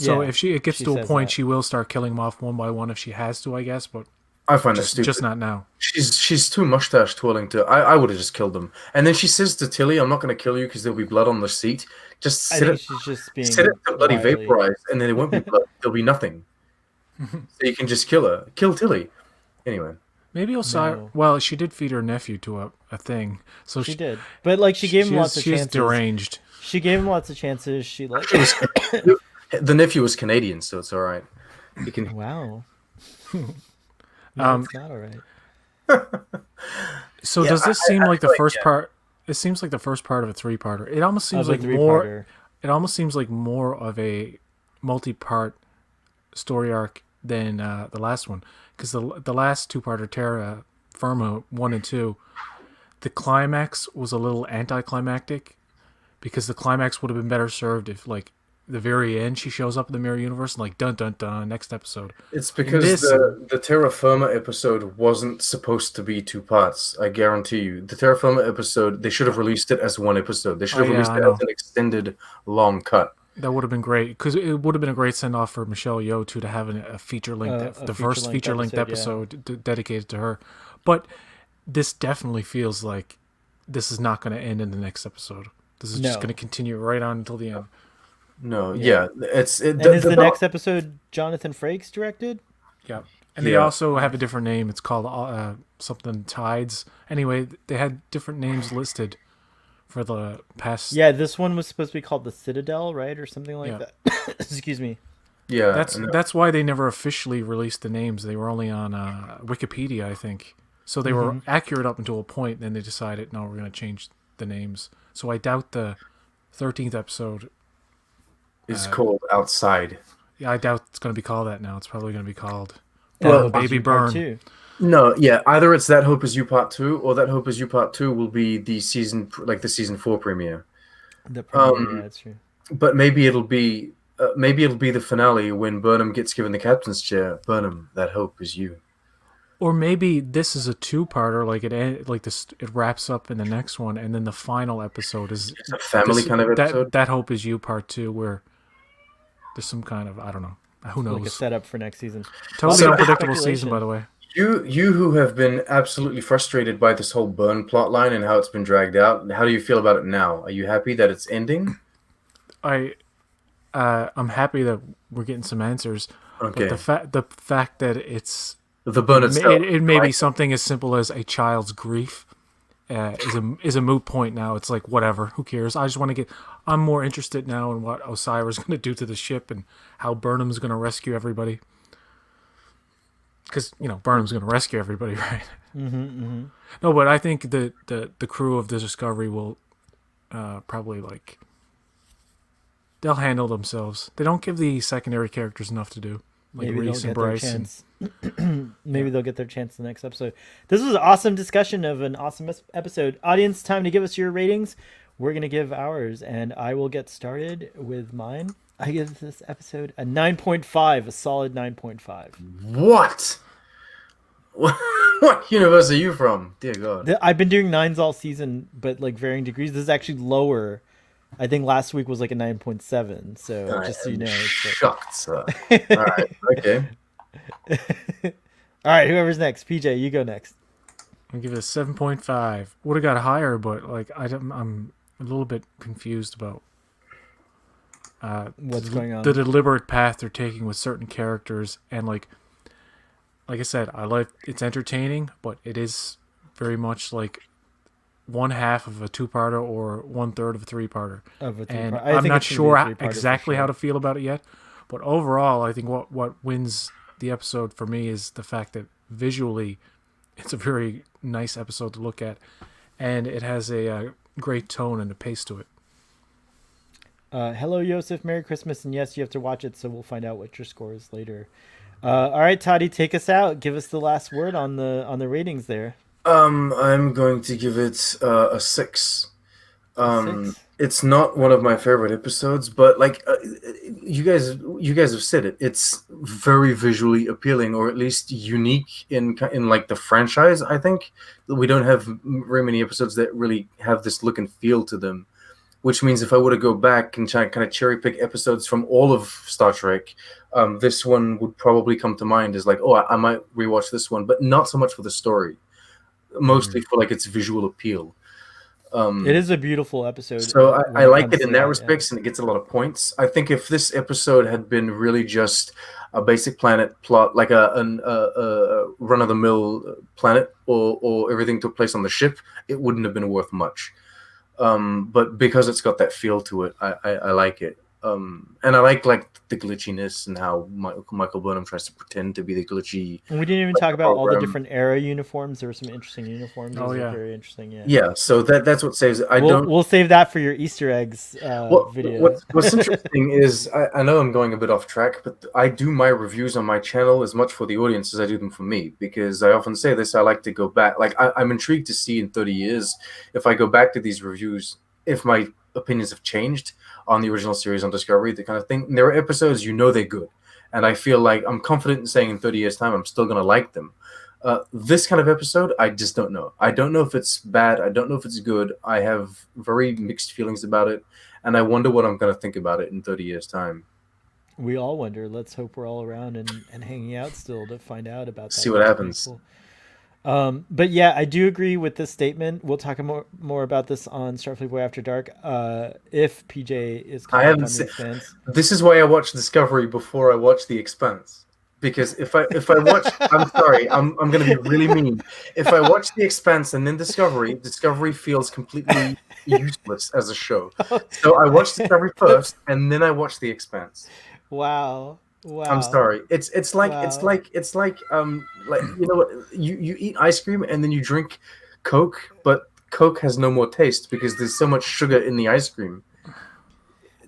Speaker 3: So
Speaker 1: Yeah,
Speaker 3: if it gets
Speaker 1: she
Speaker 3: to a
Speaker 1: says
Speaker 3: point,
Speaker 1: that.
Speaker 3: she will start killing them off one by one if she has to, I guess. But
Speaker 2: I find that stupid.
Speaker 3: just not now.
Speaker 2: She's too mustache twirling to. I would have just killed them. And then she says to Tilly, "I'm not going to kill you because there'll be blood on the seat. Just
Speaker 1: I
Speaker 2: sit
Speaker 1: think
Speaker 2: it,
Speaker 1: she's just being
Speaker 2: sit it to bloody
Speaker 1: wily.
Speaker 2: vaporize, and then it won't be blood. There'll be nothing. So you can just kill Tilly. Anyway,
Speaker 3: Maybe Osira.
Speaker 1: No.
Speaker 3: Well, she did feed her nephew to a thing, so
Speaker 1: She did, but like she gave him lots of
Speaker 3: She's
Speaker 1: chances.
Speaker 3: deranged.
Speaker 1: She gave him lots of chances. She like
Speaker 2: the nephew was Canadian, so it's all right. You can.
Speaker 1: wow. No, it's not all right.
Speaker 3: So
Speaker 2: Yeah,
Speaker 3: does this seem like the
Speaker 2: like
Speaker 3: first part? It seems like the first part of a three-parter. It almost seems
Speaker 1: Of a
Speaker 3: like more.
Speaker 1: three-parter.
Speaker 3: It almost seems like more of a multi-part story arc than the last one, because the last two-parter, Terra Firma 1 and 2, the climax was a little anticlimactic, because the climax would have been better served if, like, the very end she shows up in the mirror universe and like dun dun dun next episode.
Speaker 2: It's because the Terra Firma episode wasn't supposed to be 2 parts. I guarantee you, the Terra Firma episode they should have released it as 1 episode. They should have released it as an extended long cut.
Speaker 3: That would have been great because it would have been a great send off for Michelle Yeoh too to have a feature length, the first feature length episode dedicated to her. But this definitely feels like this is not going to end in the next episode. This is just going to continue right on until the end.
Speaker 2: No,
Speaker 1: Yeah.
Speaker 2: yeah, it's
Speaker 1: And is the next episode Jonathan Frakes directed?
Speaker 3: Yeah, and they also have a different name. It's called something Tides. Anyway, they had different names listed for the past.
Speaker 1: Yeah, this one was supposed to be called the Citadel, right, or something like that. Excuse me.
Speaker 2: Yeah,
Speaker 3: that's why they never officially released the names. They were only on Wikipedia, I think. So they were accurate up until a point. Then they decided, no, we're going to change the names. So I doubt the 13th episode
Speaker 2: is called Outside.
Speaker 3: Yeah, I doubt it's going to be called that now. It's probably going to be called
Speaker 1: Baby
Speaker 3: Burn.
Speaker 2: No, yeah, either it's That Hope Is You Part 2 or That Hope Is You Part 2 will be the season 4 premiere.
Speaker 1: The premiere, yeah, that's true.
Speaker 2: But maybe it'll be the finale when Burnham gets given the captain's chair. Burnham, that hope is you.
Speaker 3: Or maybe this is a two-parter, it wraps up in the next one, and then the final episode is
Speaker 2: it's a family kind of episode.
Speaker 3: That Hope Is You Part 2, where there's some kind of, I don't know, who knows?
Speaker 1: Like a setup for next season.
Speaker 3: Totally unpredictable season, by the way.
Speaker 2: You who have been absolutely frustrated by this whole Burn plotline and how it's been dragged out, how do you feel about it now? Are you happy that it's ending?
Speaker 3: I'm happy that we're getting some answers.
Speaker 2: Okay.
Speaker 3: But the fact that it's
Speaker 2: the burn itself,
Speaker 3: it may be something as simple as a child's grief is a moot point now. It's like, whatever, who cares? I'm more interested now in what Osira's going to do to the ship and how Burnham's going to rescue everybody. Because, Burnham's going to rescue everybody, right? No, but I think the crew of the Discovery will probably, they'll handle themselves. They don't give the secondary characters enough to do. Like
Speaker 1: maybe
Speaker 3: Reese and Bryce.
Speaker 1: Maybe they'll get their chance in the next episode. This was an awesome discussion of an awesome episode. Audience, time to give us your ratings. We're going to give ours, and I will get started with mine. I give this episode a 9.5, a solid 9.5.
Speaker 2: What? What universe are you from? Dear God.
Speaker 1: I've been doing 9s all season, but varying degrees. This is actually lower. I think last week was a 9.7. So just so you know.
Speaker 2: Shocked, sir. All right. Okay.
Speaker 1: All right. Whoever's next. PJ, you go next.
Speaker 3: I'll give it a 7.5. Would have got higher, but I'm a little bit confused about
Speaker 1: what's going on.
Speaker 3: The deliberate path they're taking with certain characters, and like I said, it's entertaining, but it is very much like one half of a two-parter or 1/3 of a three-parter. And I'm not sure exactly how to feel about it yet, but overall, I think what wins the episode for me is the fact that visually, it's a very nice episode to look at, and it has a great tone and a pace to it.
Speaker 1: Hello, Yosef. Merry Christmas, and yes, you have to watch it, so we'll find out what your score is later. All right, Toddy, take us out. Give us the last word on the ratings there.
Speaker 2: I'm going to give it a 6. It's not one of my favorite episodes, but you guys have said it. It's very visually appealing, or at least unique in the franchise. I think we don't have very many episodes that really have this look and feel to them. Which means if I were to go back and try kind of cherry pick episodes from all of Star Trek, this one would probably come to mind as I might rewatch this one, but not so much for the story. Mostly for its visual appeal.
Speaker 1: It is a beautiful episode.
Speaker 2: So I like it in that respect, and it gets a lot of points. I think if this episode had been really just a basic planet plot, like a run-of-the-mill planet, or everything took place on the ship, it wouldn't have been worth much. But because it's got that feel to it, I like it. And I like the glitchiness and how Michael Burnham tries to pretend to be the glitchy.
Speaker 1: And we didn't even talk about all the different era uniforms. There were some interesting uniforms. Very interesting. Yeah.
Speaker 2: Yeah. So that's what saves it.
Speaker 1: We'll save that for your Easter eggs video.
Speaker 2: What's interesting is I know I'm going a bit off track, but I do my reviews on my channel as much for the audience as I do them for me, because I often say this. I like to go back. I'm intrigued to see in 30 years if I go back to these reviews, if my opinions have changed on the original series on Discovery, the kind of thing. And there are episodes they're good, and I feel like I'm confident in saying in 30 years' time I'm still going to like them. This kind of episode, I just don't know. I don't know if it's bad. I don't know if it's good. I have very mixed feelings about it, and I wonder what I'm going to think about it in 30 years' time.
Speaker 1: We all wonder. Let's hope we're all around and hanging out still to find out about that.
Speaker 2: See what
Speaker 1: That's pretty
Speaker 2: happens.
Speaker 1: cool. But yeah, I do agree with this statement. We'll talk more about this on Starfleet Boy After Dark. If PJ is
Speaker 2: I
Speaker 1: caught up
Speaker 2: haven't
Speaker 1: on
Speaker 2: seen.
Speaker 1: The Expanse.
Speaker 2: This is why I watch Discovery before I watch The Expanse. Because if I watch, I'm sorry, I'm going to be really mean. If I watch The Expanse and then Discovery feels completely useless as a show. So I watch Discovery first, and then I watch The Expanse.
Speaker 1: Wow.
Speaker 2: I'm sorry. It's like
Speaker 1: Wow.
Speaker 2: like you know what, you eat ice cream and then you drink Coke, but Coke has no more taste because there's so much sugar in the ice cream.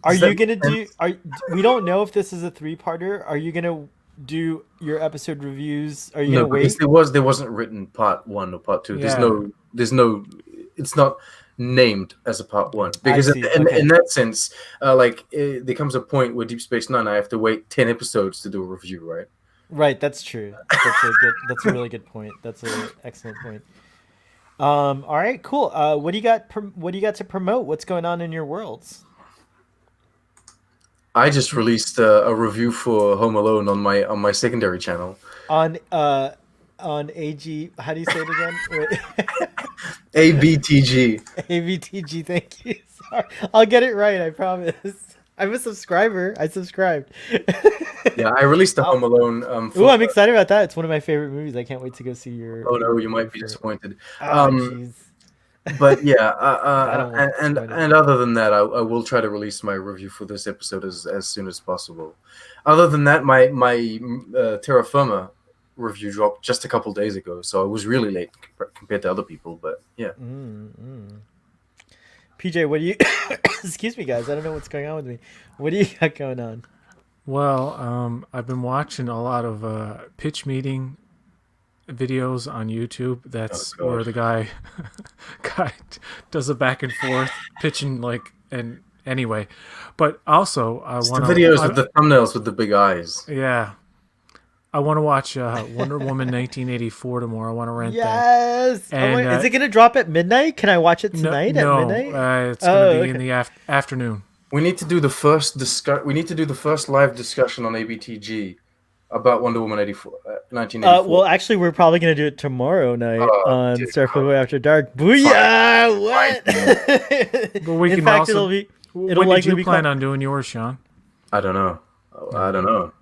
Speaker 1: Are
Speaker 2: Does
Speaker 1: you
Speaker 2: that
Speaker 1: gonna
Speaker 2: make sense?
Speaker 1: do? We don't know if this is a 3-parter. Are you gonna do your episode reviews? Are you
Speaker 2: No,
Speaker 1: gonna
Speaker 2: because
Speaker 1: wait?
Speaker 2: there wasn't written part one or part two.
Speaker 3: Yeah.
Speaker 2: There's no it's not named as a part one
Speaker 1: I
Speaker 2: because
Speaker 1: see. Okay.
Speaker 2: in that sense, there comes a point where Deep Space Nine I have to wait 10 episodes to do a review, right?
Speaker 1: Right. That's true. That's a really good point. That's an excellent point. All right. Cool. What do you got? What do you got to promote? What's going on in your worlds?
Speaker 2: I just released a review for Home Alone on my secondary channel.
Speaker 1: On on AG. How do you say it again? Wait.
Speaker 2: ABTG.
Speaker 1: AVTG. Thank you. Sorry. I'll get it right. I promise. I'm a subscriber. I subscribed.
Speaker 2: Yeah, I released the
Speaker 1: Oh,
Speaker 2: Home Alone.
Speaker 1: ooh, I'm excited about that. It's one of my favorite movies. I can't wait to go see
Speaker 2: Oh
Speaker 1: your
Speaker 2: no, you
Speaker 1: review
Speaker 2: might be
Speaker 1: for it.
Speaker 2: disappointed.
Speaker 1: Ah, jeez.
Speaker 2: But yeah,
Speaker 1: I don't want disappointed.
Speaker 2: and other than that, I will try to release my review for this episode as soon as possible. Other than that, my Terra Firma review dropped just a couple days ago, so I was really late compared to other people. But yeah,
Speaker 1: PJ, what do you? Excuse me, guys. I don't know what's going on with me. What do you got going on?
Speaker 3: Well, I've been watching a lot of pitch meeting videos on YouTube. That's
Speaker 2: God.
Speaker 3: where the guy does a back and forth pitching and anyway. But also I
Speaker 2: it's
Speaker 3: want
Speaker 2: the videos with the thumbnails with the big eyes.
Speaker 3: yeah. I want to watch Wonder Woman 1984 tomorrow. I want to rent that.
Speaker 1: Yes.
Speaker 3: And,
Speaker 1: oh my, is it gonna drop at midnight? Can I watch it
Speaker 3: No,
Speaker 1: tonight
Speaker 3: no,
Speaker 1: at midnight?
Speaker 3: it's going to be
Speaker 1: okay.
Speaker 3: in the afternoon.
Speaker 2: We need to do the first We need to do the first live discussion on ABTG about Wonder Woman 1984.
Speaker 1: Well, actually, we're probably gonna do it tomorrow night on
Speaker 2: dear
Speaker 1: Starfleet
Speaker 2: God.
Speaker 1: Way After Dark. Booyah! What?
Speaker 3: But we
Speaker 1: In
Speaker 3: can
Speaker 1: fact,
Speaker 3: also.
Speaker 1: it'll
Speaker 3: When did
Speaker 1: likely
Speaker 3: you
Speaker 1: be
Speaker 3: plan
Speaker 1: called.
Speaker 3: on doing yours, Sean?
Speaker 2: I don't know. I don't know.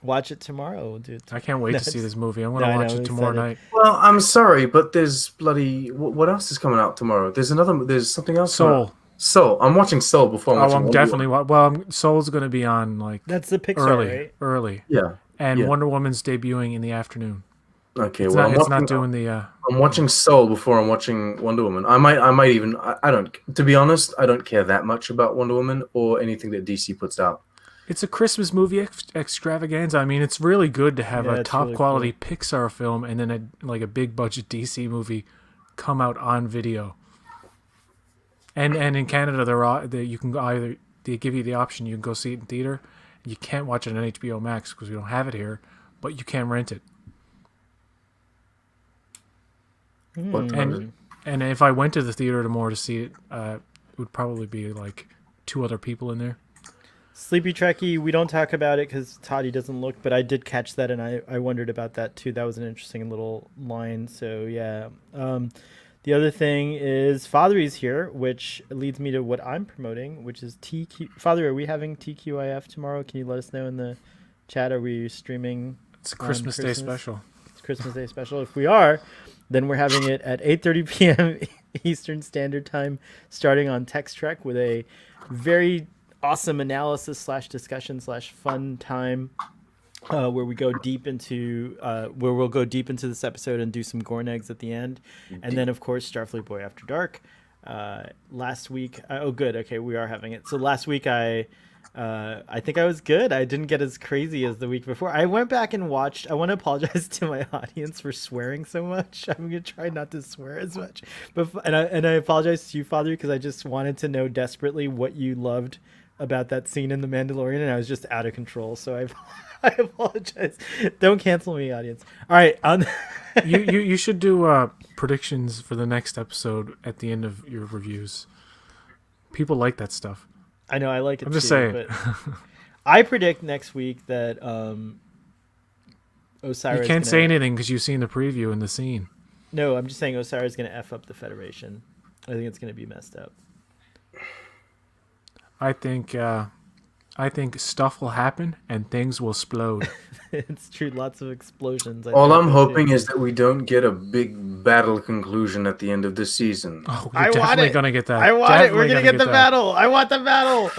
Speaker 1: Watch it tomorrow. We'll do it
Speaker 3: I can't wait to see this movie. I'm going
Speaker 1: No,
Speaker 3: to
Speaker 1: I
Speaker 3: watch
Speaker 1: know,
Speaker 3: it
Speaker 1: I'm
Speaker 3: tomorrow
Speaker 1: excited.
Speaker 3: night.
Speaker 2: Well, I'm sorry, but there's bloody. What else is coming out tomorrow? There's something else. coming
Speaker 3: Soul.
Speaker 2: out. Soul. I'm watching Soul before I'm
Speaker 3: Oh,
Speaker 2: watching
Speaker 3: I'm
Speaker 2: Wonder
Speaker 3: definitely.
Speaker 2: Woman.
Speaker 3: Well, Soul's going to be on
Speaker 1: That's the Pixar,
Speaker 3: early,
Speaker 1: right?
Speaker 2: Yeah.
Speaker 3: and
Speaker 2: Yeah.
Speaker 3: Wonder Woman's debuting in the afternoon.
Speaker 2: Okay.
Speaker 3: It's
Speaker 2: well,
Speaker 3: not. It's not doing the.
Speaker 2: I'm watching Soul before I'm watching Wonder Woman. I might even. I don't. To be honest, I don't care that much about Wonder Woman or anything that DC puts out.
Speaker 3: It's a Christmas movie extravaganza. I mean, it's really good to have
Speaker 1: Yeah,
Speaker 3: a
Speaker 1: it's
Speaker 3: top
Speaker 1: really
Speaker 3: quality Pixar film and then a big budget DC movie come out on video. And in Canada, you can either they give you the option you can go see it in theater. You can't watch it on HBO Max because we don't have it here, but you can rent it.
Speaker 2: What time is it?
Speaker 3: And if I went to the theater tomorrow to see it, it would probably be like 2 other people in there.
Speaker 1: Sleepy Trekkie, we don't talk about it because Toddy doesn't look, but I did catch that and I wondered about that too. That was an interesting little line. So yeah. The other thing is Fathery's here, which leads me to what I'm promoting, which is TQ. Father, are we having TQIF tomorrow? Can you let us know in the chat? Are we streaming?
Speaker 3: It's a
Speaker 1: on
Speaker 3: Christmas Day special.
Speaker 1: It's Christmas Day special. If we are, then we're having it at 8:30 p.m. Eastern Standard Time, starting on Text Trek with a very awesome analysis / discussion / fun time where we go deep into where we'll go deep into this episode and do some Gorn eggs at the end, and then of course Starfleet Boy After Dark. Last week, oh good, okay, we are having it. So last week I think I was good. I didn't get as crazy as the week before. I went back and watched. I want to apologize to my audience for swearing so much. I'm gonna try not to swear as much, but and I apologize to you, Father, because I just wanted to know desperately what you loved about that scene in The Mandalorian, and I was just out of control. So I apologize. Don't cancel me, audience. All right, on.
Speaker 3: You should do predictions for the next episode at the end of your reviews. People like that stuff.
Speaker 1: I know I like it.
Speaker 3: I'm just
Speaker 1: too,
Speaker 3: saying.
Speaker 1: But I predict next week that Osiris.
Speaker 3: You can't say anything because you've seen the preview and the scene.
Speaker 1: No, I'm just saying Osiris is going to F up the Federation. I think it's going to be messed up.
Speaker 3: I think stuff will happen and things will explode.
Speaker 1: It's true, lots of explosions.
Speaker 2: All I'm hoping is that we don't get a big battle conclusion at the end of the season.
Speaker 3: Oh, we're definitely gonna get that.
Speaker 1: I want
Speaker 3: definitely
Speaker 1: it. We're gonna get the battle. I want the battle.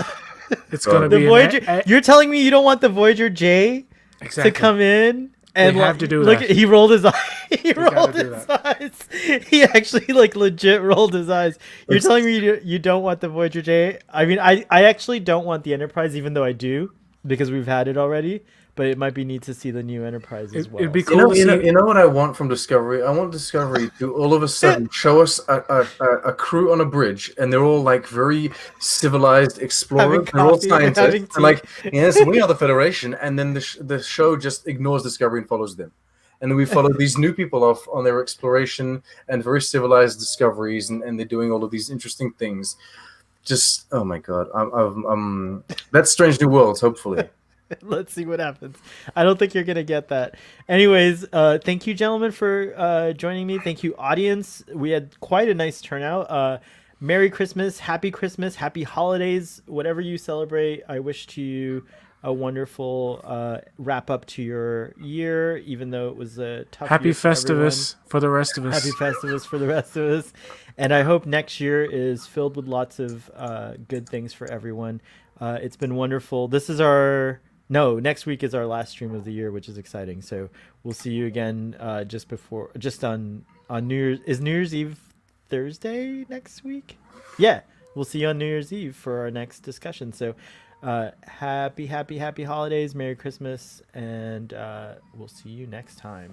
Speaker 3: It's gonna
Speaker 1: The
Speaker 3: be
Speaker 1: Voyager. You're telling me you don't want the Voyager J
Speaker 3: exactly.
Speaker 1: to come in? And
Speaker 3: they have to do
Speaker 1: look,
Speaker 3: that.
Speaker 1: He rolled his eye. He rolled
Speaker 3: gotta do
Speaker 1: his eyes. He actually legit rolled his eyes. You're telling me you don't want the Voyager J? I mean, I actually don't want the Enterprise, even though I do, because we've had it already. But it might be neat to see the new Enterprise as well.
Speaker 3: It'd be cool.
Speaker 2: You know what I want from Discovery? I want Discovery to all of a sudden show us a crew on a bridge, and they're all like very civilized explorers. They're all scientists. And like, yes, we are the Federation. And then the show just ignores Discovery and follows them. And then we follow these new people off on their exploration and very civilized discoveries, and they're doing all of these interesting things. Just, oh my God. That's Strange New Worlds, hopefully.
Speaker 1: Let's see what happens. I don't think you're going to get that. Anyways, thank you, gentlemen, for joining me. Thank you, audience. We had quite a nice turnout. Merry Christmas, Happy Holidays, whatever you celebrate. I wish to you a wonderful wrap up to your year, even though it was a tough
Speaker 3: Happy
Speaker 1: year
Speaker 3: Festivus for the rest of us.
Speaker 1: Happy Festivus for the rest of us. And I hope next year is filled with lots of good things for everyone. It's been wonderful. Next week is our last stream of the year, which is exciting. So we'll see you again just on New Year's. Is New Year's Eve Thursday next week? Yeah, we'll see you on New Year's Eve for our next discussion. So happy holidays, Merry Christmas, and we'll see you next time.